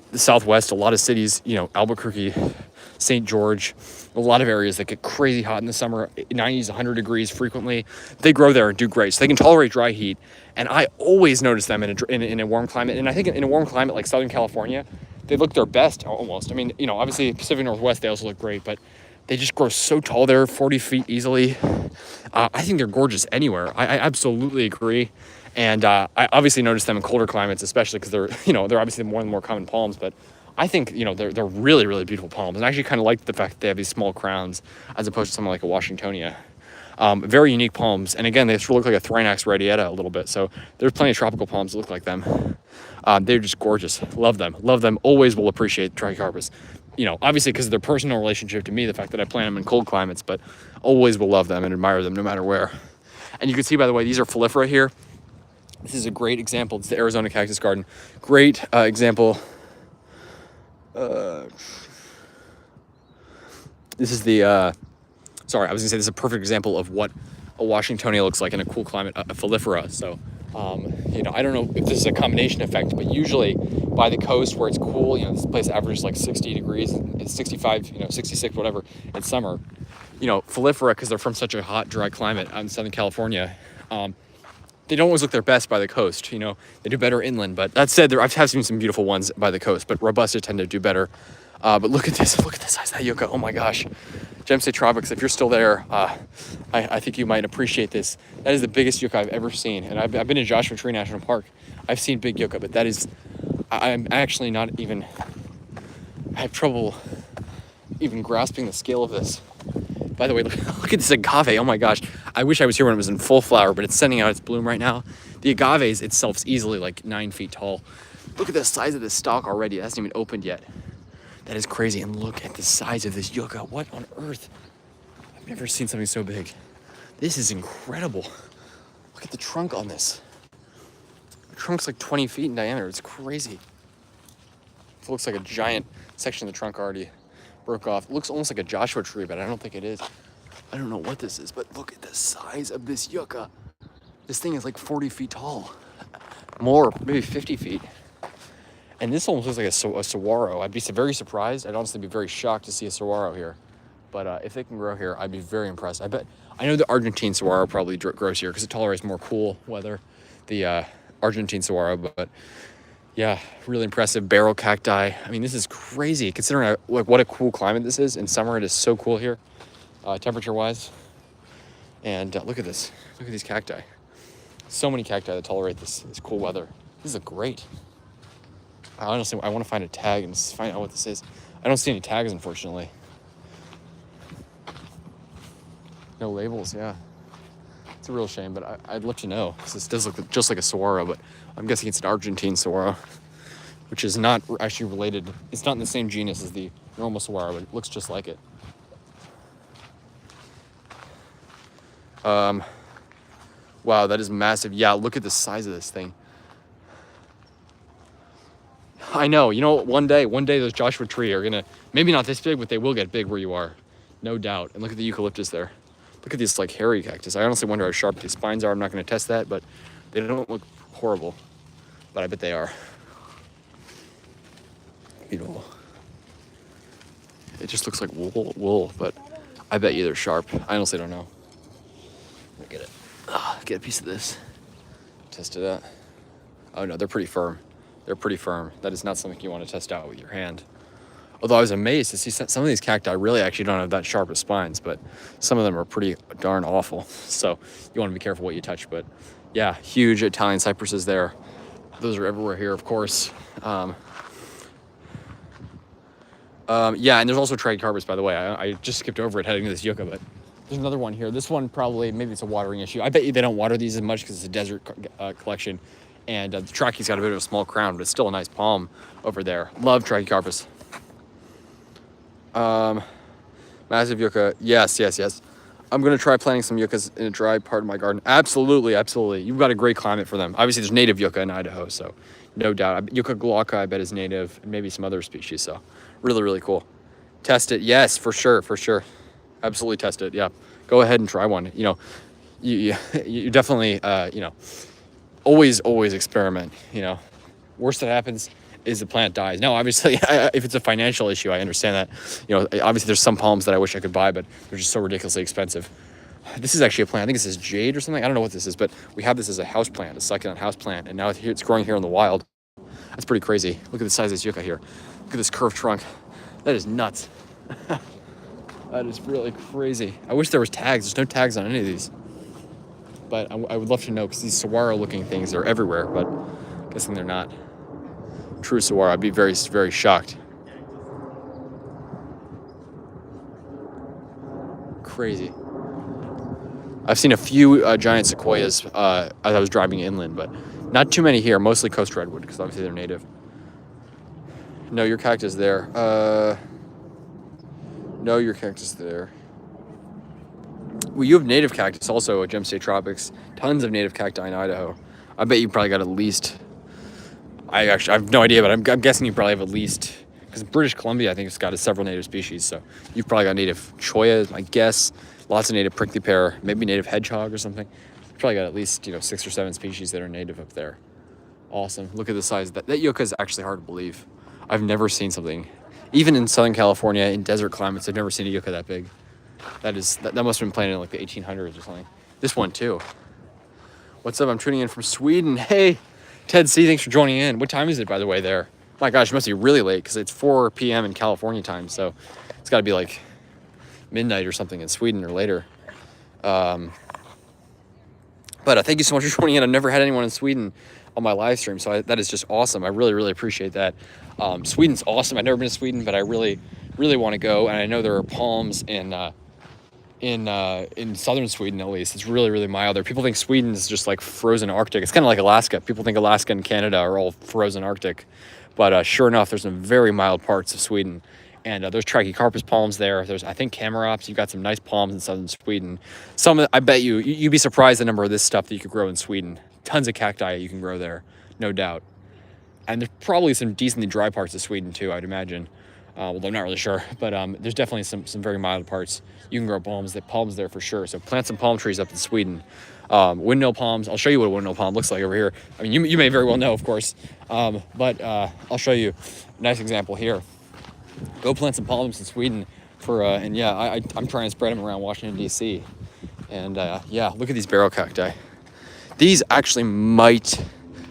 [SPEAKER 1] the Southwest, a lot of cities, Albuquerque, St. George, a lot of areas that get crazy hot in the summer, 90s, 100 degrees frequently. They grow there and do great. So they can tolerate dry heat. And I always notice them in a warm climate. And I think in a warm climate like Southern California, they look their best almost. I mean, obviously Pacific Northwest, they also look great. But They just grow so tall there, 40 feet easily. I think they're gorgeous anywhere. I absolutely agree. And I obviously notice them in colder climates, especially because they're, they're obviously more and more common palms. But I think, they're really, really beautiful palms. And I actually kind of like the fact that they have these small crowns as opposed to something like a Washingtonia. Very unique palms. And again, they sort of look like a Thrinax radiata a little bit. So there's plenty of tropical palms that look like them. They're just gorgeous. Love them. Love them. Always will appreciate Trachycarpus. Obviously because of their personal relationship to me, the fact that I plant them in cold climates, but always will love them and admire them no matter where. And you can see, by the way, these are Folifera here. This is a great example. It's the Arizona Cactus Garden. Great example. This is the, sorry, I was gonna say this is a perfect example of what a Washingtonia looks like in a cool climate, a Folifera. So, I don't know if this is a combination effect, but usually by the coast where it's cool, this place averages like 60 degrees, it's 65, 66, whatever, in summer. Folifera, because they're from such a hot, dry climate out in Southern California, they don't always look their best by the coast. They do better inland. But that said, I've seen some beautiful ones by the coast, but Robusta tend to do better. But look at this. Look at the size of that yucca. Oh my gosh. Gemsay Tropics, if you're still there, I think you might appreciate this. That is the biggest yucca I've ever seen. And I've been to Joshua Tree National Park. I've seen big yucca, but that is, I'm actually not even, I have trouble even grasping the scale of this. By the way, look at this agave. Oh my gosh. I wish I was here when it was in full flower, but it's sending out its bloom right now. The agave itself is easily like 9 feet tall. Look at the size of this stalk already. It hasn't even opened yet. That is crazy. And look at the size of this yucca. What on earth? I've never seen something so big. This is incredible. Look at the trunk on this. The trunk's like 20 feet in diameter. It's crazy. It looks like a giant section of the trunk already broke off. It looks almost like a Joshua tree, but I don't think it is. I don't know what this is, but look at the size of this yucca. This thing is like 40 feet tall. More, maybe 50 feet. And this almost looks like a saguaro. I'd be very surprised. I'd honestly be very shocked to see a saguaro here. But if they can grow here, I'd be very impressed. I know the Argentine saguaro probably grows here because it tolerates more cool weather. The Argentine saguaro, but yeah, really impressive. Barrel cacti. I mean, this is crazy considering what a cool climate this is. In summer, it is so cool here, temperature-wise. And look at this. Look at these cacti. So many cacti that tolerate this cool weather. This is great. I want to find a tag and find out what this is. I don't see any tags, unfortunately. No labels, yeah. It's a real shame, but I'd love to know. This does look just like a saguaro, but I'm guessing it's an Argentine saguaro, which is not actually related. It's not in the same genus as the normal saguaro, but it looks just like it. Wow, that is massive. Yeah, look at the size of this thing. I know, one day those Joshua Tree are gonna, maybe not this big, but they will get big where you are. No doubt. And look at the eucalyptus there. Look at this like hairy cactus. I honestly wonder how sharp these spines are. I'm not gonna test that, but they don't look horrible. But I bet they are. Beautiful. It just looks like wool, but I bet you they're sharp. I honestly don't know. Let me get it. Get a piece of this. Test it out. Oh no, they're pretty firm. They're pretty firm. That is not something you want to test out with your hand. Although I was amazed to see some of these cacti really actually don't have that sharp of spines, but some of them are pretty darn awful. So you want to be careful what you touch. But yeah, huge Italian cypresses there. Those are everywhere here, of course. Yeah, and there's also Trachycarpus, by the way. I just skipped over it heading to this yucca, but there's another one here. This one probably, maybe it's a watering issue. I bet you they don't water these as much because it's a desert collection. And the Trachy's got a bit of a small crown, but it's still a nice palm over there. Love Trachycarpus. Massive yucca. Yes. I'm going to try planting some yuccas in a dry part of my garden. Absolutely. You've got a great climate for them. Obviously, there's native yucca in Idaho, so no doubt. Yucca glauca, I bet, is native, and maybe some other species, so really, really cool. Test it. Yes, for sure. Absolutely test it, yeah. Go ahead and try one. You definitely, always experiment, Worst that happens is the plant dies. Now, obviously, if it's a financial issue, I understand that. Obviously there's some palms that I wish I could buy, but they're just so ridiculously expensive. This is actually a plant. I think this is jade or something. I don't know what this is, but we have this as a house plant, a succulent house plant, and now it's growing here in the wild. That's pretty crazy. Look at the size of this yucca here. Look at this curved trunk. That is nuts. That is really crazy. I wish there was tags. There's no tags on any of these. But I would love to know, because these saguaro-looking things are everywhere, but I'm guessing they're not true saguaro. I'd be very, very shocked. Crazy. I've seen a few giant sequoias as I was driving inland, but not too many here. Mostly coast redwood, because obviously they're native. No, your cactus there. No, your cactus there. Well, you have native cactus also at Gem State Tropics. Tons of native cacti in Idaho. I bet you probably got at least... I have no idea, but I'm guessing you probably have at least... Because British Columbia, I think, has got several native species. So you've probably got native cholla, is my guess. Lots of native prickly pear, maybe native hedgehog or something. You've probably got at least 6 or 7 species that are native up there. Awesome. Look at the size. That yucca is actually hard to believe. I've never seen something... Even in Southern California, in desert climates, I've never seen a yucca that big. That must have been planted in like the 1800s or something. This one too. What's up? I'm tuning in from Sweden. Hey, Ted C, thanks for joining in. What time is it, by the way, there? My gosh, it must be really late, because it's 4 p.m. in California time, so it's got to be like midnight or something in Sweden or later. But thank you so much for joining in. I've never had anyone in Sweden on my live stream, so that is just awesome. I really, really appreciate that. Sweden's awesome. I've never been to Sweden, but I really, really want to go, and I know there are palms in southern Sweden, at least. It's really, really mild there. People think Sweden is just like frozen Arctic. It's kind of like Alaska. People think Alaska and Canada are all frozen Arctic, but sure enough, there's some very mild parts of Sweden. And there's Trachycarpus palms there. There's, I think, Camarops. You've got some nice palms in southern Sweden. I bet you'd be surprised the number of this stuff that you could grow in Sweden. Tons of cacti you can grow there, no doubt. And there's probably some decently dry parts of Sweden too, I'd imagine. Although I'm not really sure, but there's definitely some very mild parts. You can grow palms there for sure. So plant some palm trees up in Sweden. Windmill palms. I'll show you what a windmill palm looks like over here. I mean, you may very well know, of course, but I'll show you a nice example here. Go plant some palms in Sweden and yeah, I'm trying to spread them around Washington, D.C. And yeah, look at these barrel cacti. These actually might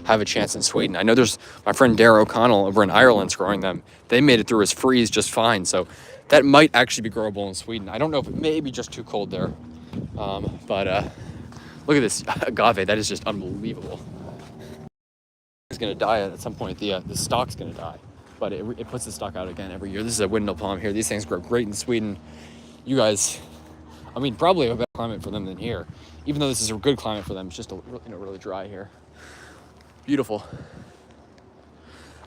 [SPEAKER 1] have a chance in Sweden. I know there's my friend Dara O'Connell over in Ireland's growing them. They made it through his freeze just fine. So that might actually be growable in Sweden. I don't know if it may be just too cold there. But look at this agave. That is just unbelievable. It's going to die at some point. The stock's going to die. But it puts the stock out again every year. This is a windmill palm here. These things grow great in Sweden. You guys, I mean, probably a better climate for them than here. Even though this is a good climate for them, it's just really dry here. Beautiful.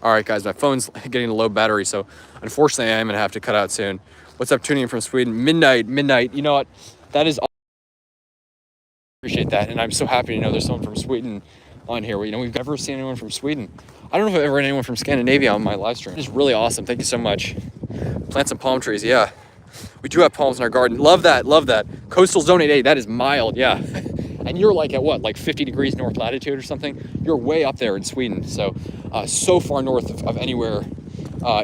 [SPEAKER 1] All right, guys, my phone's getting a low battery, so unfortunately I am going to have to cut out soon. What's up, tuning in from Sweden? Midnight. You know what? That is awesome. Appreciate that, and I'm so happy to know there's someone from Sweden on here. We've never seen anyone from Sweden. I don't know if I've ever had anyone from Scandinavia on my live stream. It's really awesome. Thank you so much. Plant some palm trees, yeah. We do have palms in our garden. Love that. Coastal Zone 8A, that is mild, yeah. And you're like at what, like 50 degrees north latitude or something? You're way up there in Sweden. So, so far north of anywhere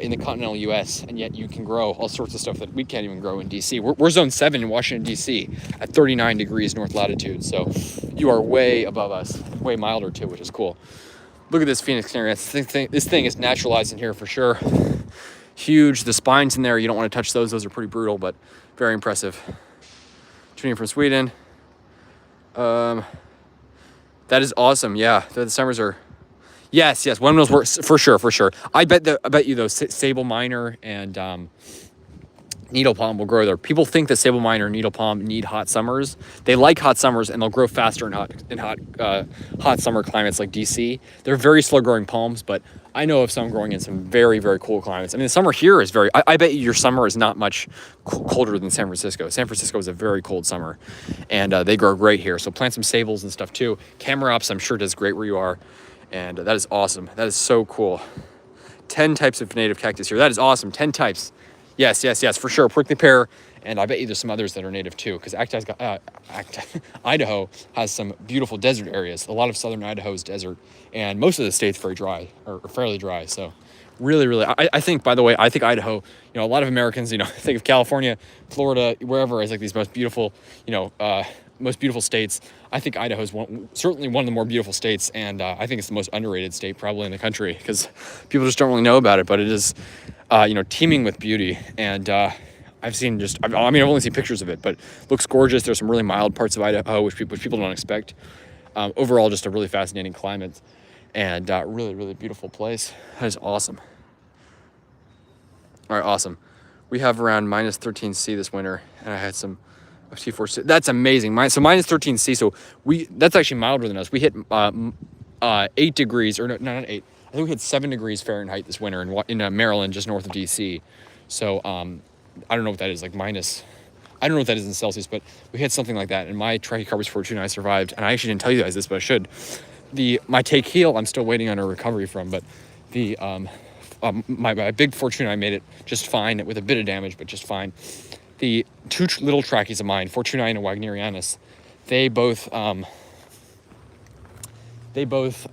[SPEAKER 1] in the continental US, and yet you can grow all sorts of stuff that we can't even grow in DC. We're zone 7 in Washington, DC at 39 degrees north latitude. So you are way above us, way milder too, which is cool. Look at this Phoenix canary. This thing is naturalized in here for sure. Huge. The spines in there, you don't want to touch those. Those are pretty brutal, but very impressive. Tuning from Sweden. That is awesome. Yeah, the summers are. Yes. Windmills work for sure. I bet you though, sable miner and needle palm will grow there. People think that sable miner and needle palm need hot summers. They like hot summers, and they'll grow faster in hot summer climates like DC. They're very slow growing palms, but I know of some growing in some very, very cool climates. I mean, the summer here is I bet you your summer is not much colder than San Francisco. San Francisco is a very cold summer, and they grow great here. So plant some sables and stuff too. Camarops, I'm sure, does great where you are, and that is awesome. That is so cool. 10 types of native cactus here. That is awesome. 10 types. Yes, for sure. Prickly pear, and I bet you there's some others that are native too, because Idaho has some beautiful desert areas. A lot of southern Idaho is desert, and most of the state's very dry, or fairly dry. So really, I think, by the way, I think Idaho, a lot of Americans, think of California, Florida, wherever, as like these most beautiful, most beautiful states. I think Idaho is certainly one of the more beautiful states, and I think it's the most underrated state probably in the country, because people just don't really know about it, but it is, teeming with beauty. And I I've seen I've only seen pictures of it, but looks gorgeous. There's some really mild parts of Idaho, which people don't expect. Overall, just a really fascinating climate and really, really beautiful place. That is awesome. All right, awesome. We have around minus 13C this winter, and I had some of T4C. That's amazing. So minus 13C. So that's actually milder than us. We hit 8 degrees, or no, not 8. I think we hit 7 degrees Fahrenheit this winter in Maryland, just north of DC. So I don't know what that is, like minus. I don't know what that is in Celsius, but we hit something like that. And my Trachycarbis fortuna, I survived. And I actually didn't tell you guys this, but I should. My take heel, I'm still waiting on a recovery from, but my big Fortuna, I made it just fine with a bit of damage, but just fine. The two little trackies of mine, Fortunae and Wagnerianus, they both are they both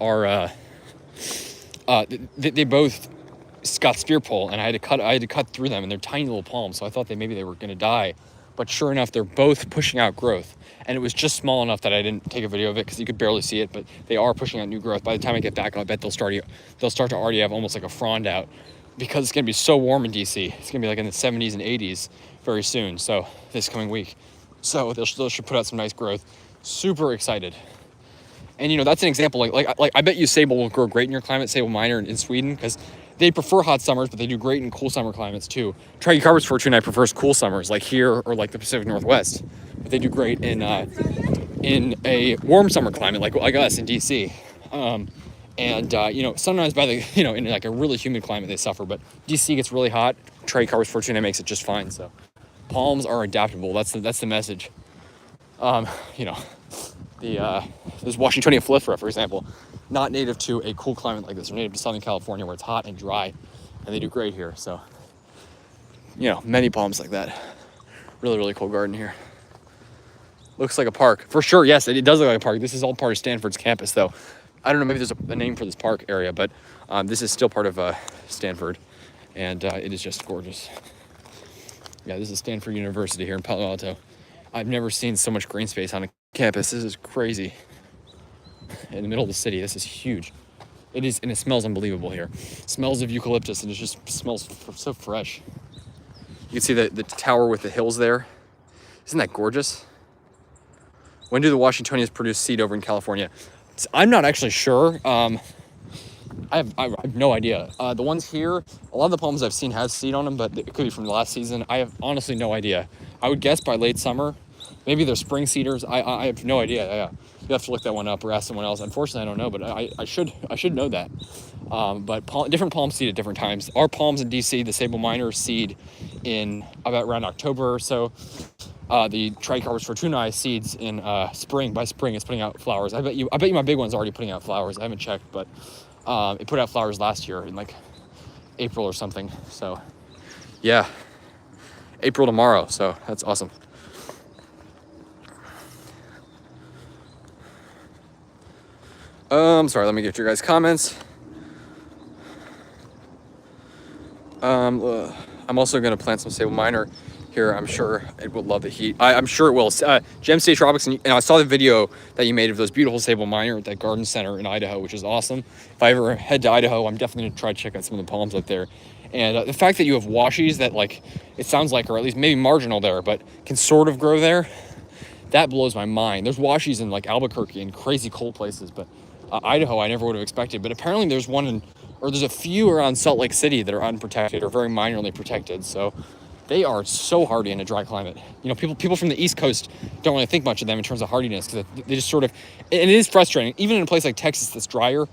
[SPEAKER 1] got spear pull, and I had to cut through them, and they're tiny little palms, so I thought maybe they were going to die. But sure enough, they're both pushing out growth. And it was just small enough that I didn't take a video of it because you could barely see it, but they are pushing out new growth. By the time I get back, I bet they'll start to already have almost like a frond out, because it's going to be so warm in DC. It's going to be like in the 70s and 80s very soon, so this coming week. So they should put out some nice growth. Super excited. And that's an example, like I bet you sable will grow great in your climate, sable minor in Sweden, because they prefer hot summers, but they do great in cool summer climates too. Trachycarbis fortunae prefers cool summers, like here or like the Pacific Northwest, but they do great in a warm summer climate like us in DC. Sometimes in like a really humid climate they suffer, but DC gets really hot. Trachycarbis fortunae makes it just fine. So palms are adaptable. That's the message. There's Washingtonia flifera, for example, not native to a cool climate like this. They're native to Southern California, where it's hot and dry, and they do great here. So, many palms like that. Really, really cool garden here. Looks like a park. For sure, yes, it does look like a park. This is all part of Stanford's campus, though. I don't know, maybe there's a name for this park area, but this is still part of Stanford, and it is just gorgeous. Yeah, this is Stanford University here in Palo Alto. I've never seen so much green space on a campus. This is crazy. In the middle of the city, this is huge. It is, and it smells unbelievable here. It smells of eucalyptus, and it just smells so fresh. You can see the tower with the hills there. Isn't that gorgeous? When do the Washingtonians produce seed over in California? I'm not actually sure. I have no idea. The ones here, a lot of the palms I've seen have seed on them, but it could be from the last season. I have honestly no idea. I would guess by late summer. Maybe they're spring seeders. I have no idea. Yeah. You have to look that one up or ask someone else. Unfortunately, I don't know, but I should know that. But different palms seed at different times. Our palms in DC, the sable minor, seed in about around October or so. The Trachycarbis fortunae seeds in spring. By spring, it's putting out flowers. I bet you my big one's already putting out flowers. I haven't checked, but it put out flowers last year in like April or something. So yeah, April tomorrow. So that's awesome. Sorry, let me get your guys' comments. I'm also going to plant some sable minor here. I'm sure it will love the heat. I'm sure it will. Gem State Tropics, and I saw the video that you made of those beautiful sable minor at that garden center in Idaho, which is awesome. If I ever head to Idaho, I'm definitely going to try to check out some of the palms up there. And the fact that you have washies that, like, it sounds like, or at least maybe marginal there, but can sort of grow there, that blows my mind. There's washies in like Albuquerque and crazy cold places, but Idaho I never would have expected. But apparently there's there's a few around Salt Lake City that are unprotected or very minorly protected. So they are so hardy in a dry climate. People from the East Coast don't really think much of them in terms of hardiness, because they just sort of, and it is frustrating. Even in a place like Texas that's drier,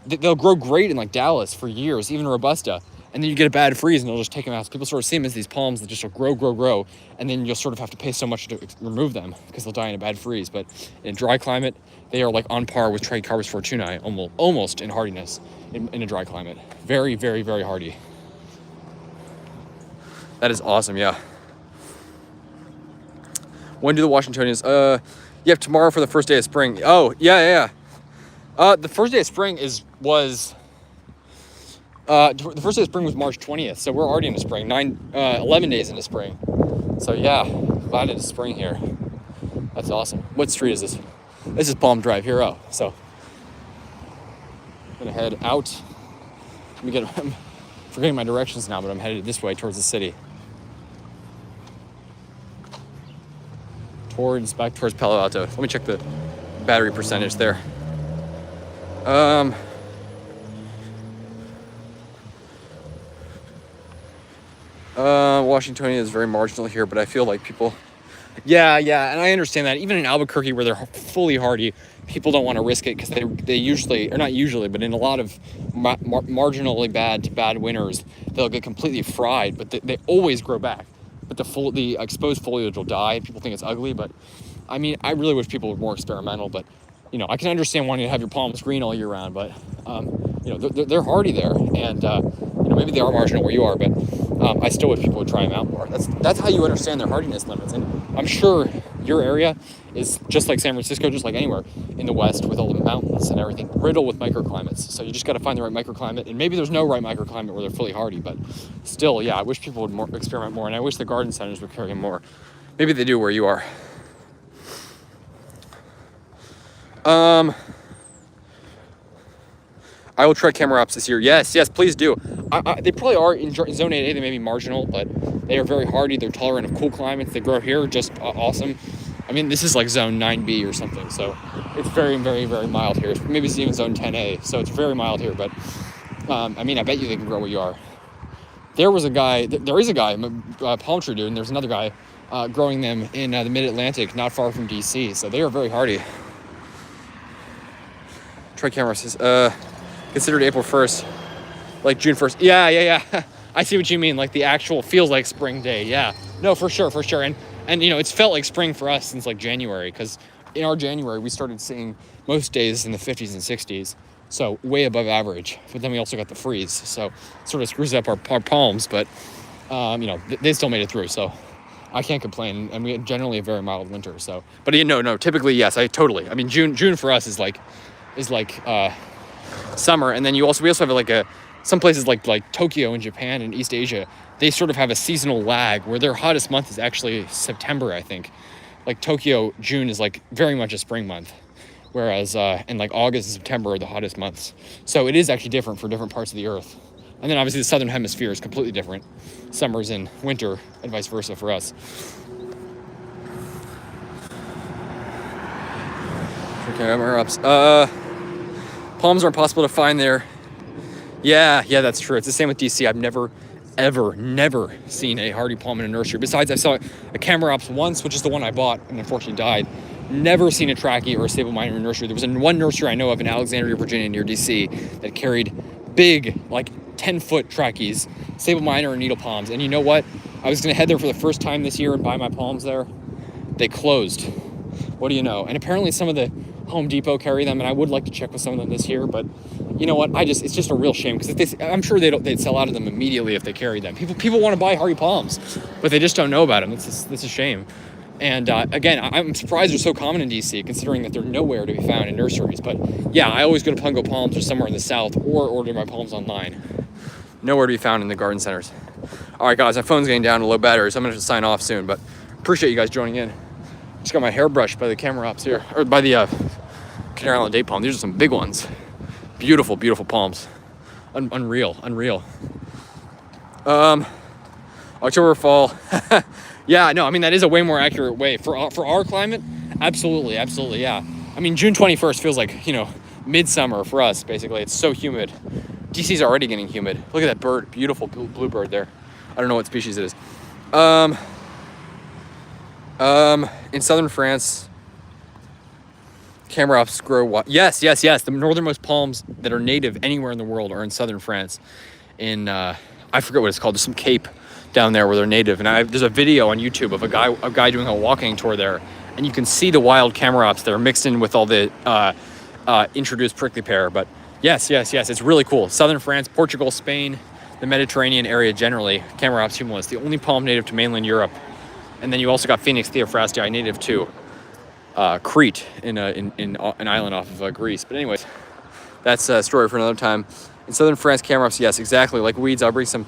[SPEAKER 1] they'll grow great in like Dallas for years, even Robusta. And then you get a bad freeze and they'll just take them out. People sort of see them as these palms that just grow. And then you'll sort of have to pay so much to remove them because they'll die in a bad freeze. But in a dry climate, they are like on par with Trachycarbis fortunae, almost in hardiness in a dry climate. Very, very, very hardy. That is awesome, yeah. When do the Washingtonians, tomorrow for the first day of spring. Oh, yeah. The first day of spring was the first day of spring was March 20th, so we're already into spring, 11 days into spring. So yeah, glad it's spring here. That's awesome. What street is this? This is Palm Drive here. So I'm gonna head out. I'm forgetting my directions now, but I'm headed this way towards the city. back towards Palo Alto. Let me check the battery percentage there. Washingtonian is very marginal here, but I feel like people, yeah, and I understand that. Even in Albuquerque, where they're fully hardy, people don't want to risk it because they usually, or not usually, but in a lot of marginally bad winters, they'll get completely fried, but they always grow back. But the exposed foliage will die. People think it's ugly, but I mean, I really wish people were more experimental. But you know, I can understand wanting to have your palms green all year round, but you know, they're hardy there, and you know, maybe they are marginal where you are, but I still wish people would try them out more. That's how you understand their hardiness limits, and I'm sure your area is just like San Francisco, just like anywhere in the West, with all the mountains and everything, riddled with microclimates. So you just got to find the right microclimate, and maybe there's no right microclimate where they're fully hardy, but still, yeah, I wish people would experiment more, and I wish the garden centers would carry them more. Maybe they do where you are. I will try camera ops this year. Yes, please do. They probably are in zone 8A. They may be marginal, but they are very hardy. They're tolerant of cool climates. They grow here just awesome. I mean, this is like zone 9B or something, so it's very, very, very mild here. Maybe it's even zone 10A, so it's very mild here, but I mean, I bet you they can grow where you are. There is a guy, Palmstream dude, and there's another guy growing them in the mid-Atlantic, not far from DC, so they are very hardy. Try camera says, considered April 1st, like June 1st. Yeah. I see what you mean. Like the actual feels like spring day. Yeah, no, for sure. And you know, it's felt like spring for us since like January, because in our January, we started seeing most days in the 50s and 60s. So way above average, but then we also got the freeze. So it sort of screws up our palms, but you know, they still made it through. So I can't complain. And we had generally a very mild winter. So, but you know, no, typically, yes, I mean, June for us is like summer. And then we also have like some places like Tokyo in Japan and East Asia, they sort of have a seasonal lag where their hottest month is actually September, I think. Like Tokyo, June is like very much a spring month, whereas in like August and September are the hottest months. So it is actually different for different parts of the earth. And then obviously the southern hemisphere is completely different. Summers and winter and vice versa for us. Okay, I'm ups. Palms are impossible to find there. Yeah, that's true. It's the same with DC. I've never seen a hardy palm in a nursery. Besides, I saw a camera ops once, which is the one I bought and unfortunately died. Never seen a trachea or a sable minor in a nursery. There was one nursery I know of in Alexandria, Virginia, near DC, that carried big, like 10-foot tracheas, sable minor and needle palms. And you know what? I was going to head there for the first time this year and buy my palms there. They closed. What do you know? And apparently some of the Home Depot carry them, and I would like to check with some of them this year, but you know what? It's just a real shame, because I'm sure they'd sell out of them immediately if they carried them. People want to buy hardy palms, but they just don't know about them. It's a shame. And again, I'm surprised they're so common in DC, considering that they're nowhere to be found in nurseries. But yeah, I always go to Pungo Palms or somewhere in the south, or order my palms online. Nowhere to be found in the garden centers. All right, guys, my phone's getting down to low battery, so I'm gonna have to sign off soon. But appreciate you guys joining in. Just got my hair brushed by the camera ops here, or by the Canary Island date palm. These are some big ones. Beautiful, beautiful palms. Unreal. October, fall. Yeah, no, I mean, that is a way more accurate way for our climate. Absolutely, yeah. I mean, June 21st feels like, you know, midsummer for us, basically. It's so humid. DC's already getting humid. Look at that bird, beautiful bluebird there. I don't know what species it is. In southern France, camera ops grow. Yes. The northernmost palms that are native anywhere in the world are in southern France. In I forget what it's called. There's some cape down there where they're native, and there's a video on YouTube of a guy doing a walking tour there, and you can see the wild camera ops that are mixed in with all the introduced prickly pear. But yes, it's really cool. Southern France, Portugal, Spain, the Mediterranean area generally, camera ops humilis, the only palm native to mainland Europe. And then you also got Phoenix theophrastii, native to Crete, in an island off of Greece. But anyways, that's a story for another time. In southern France, camera ops, yes, exactly, like weeds. I'll bring some.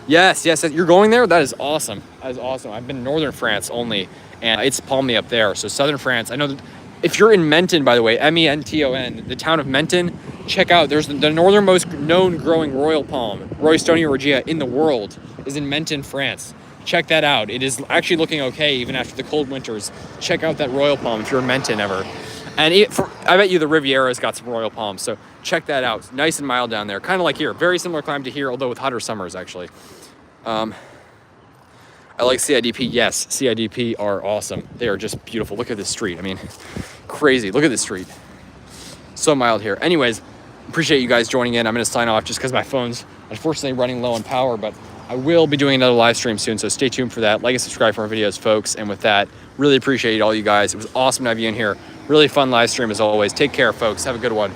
[SPEAKER 1] Yes, you're going there? That is awesome. I've been in northern France only, and it's palmy up there. So southern France, I know that if you're in Menton, by the way, Menton, the town of Menton, check out, there's the northernmost known growing royal palm, Roystonia regia, in the world, is in Menton, France. check that out. It is actually looking okay even after the cold winters. Check out that royal palm if you're a Menton ever. And I bet you the Riviera's got some royal palms, so check that out. Nice and mild down there, kind of like here. Very similar climate to here, although with hotter summers, actually. I like CIDP. Yes, CIDP are awesome. They are just beautiful. Look at this street. I mean, crazy. Look at this street. So mild here. Anyways, appreciate you guys joining in. I'm going to sign off just because my phone's unfortunately running low on power, but I will be doing another live stream soon, so stay tuned for that. Like and subscribe for more videos, folks. And with that, really appreciate all you guys. It was awesome to have you in here. Really fun live stream as always. Take care, folks. Have a good one.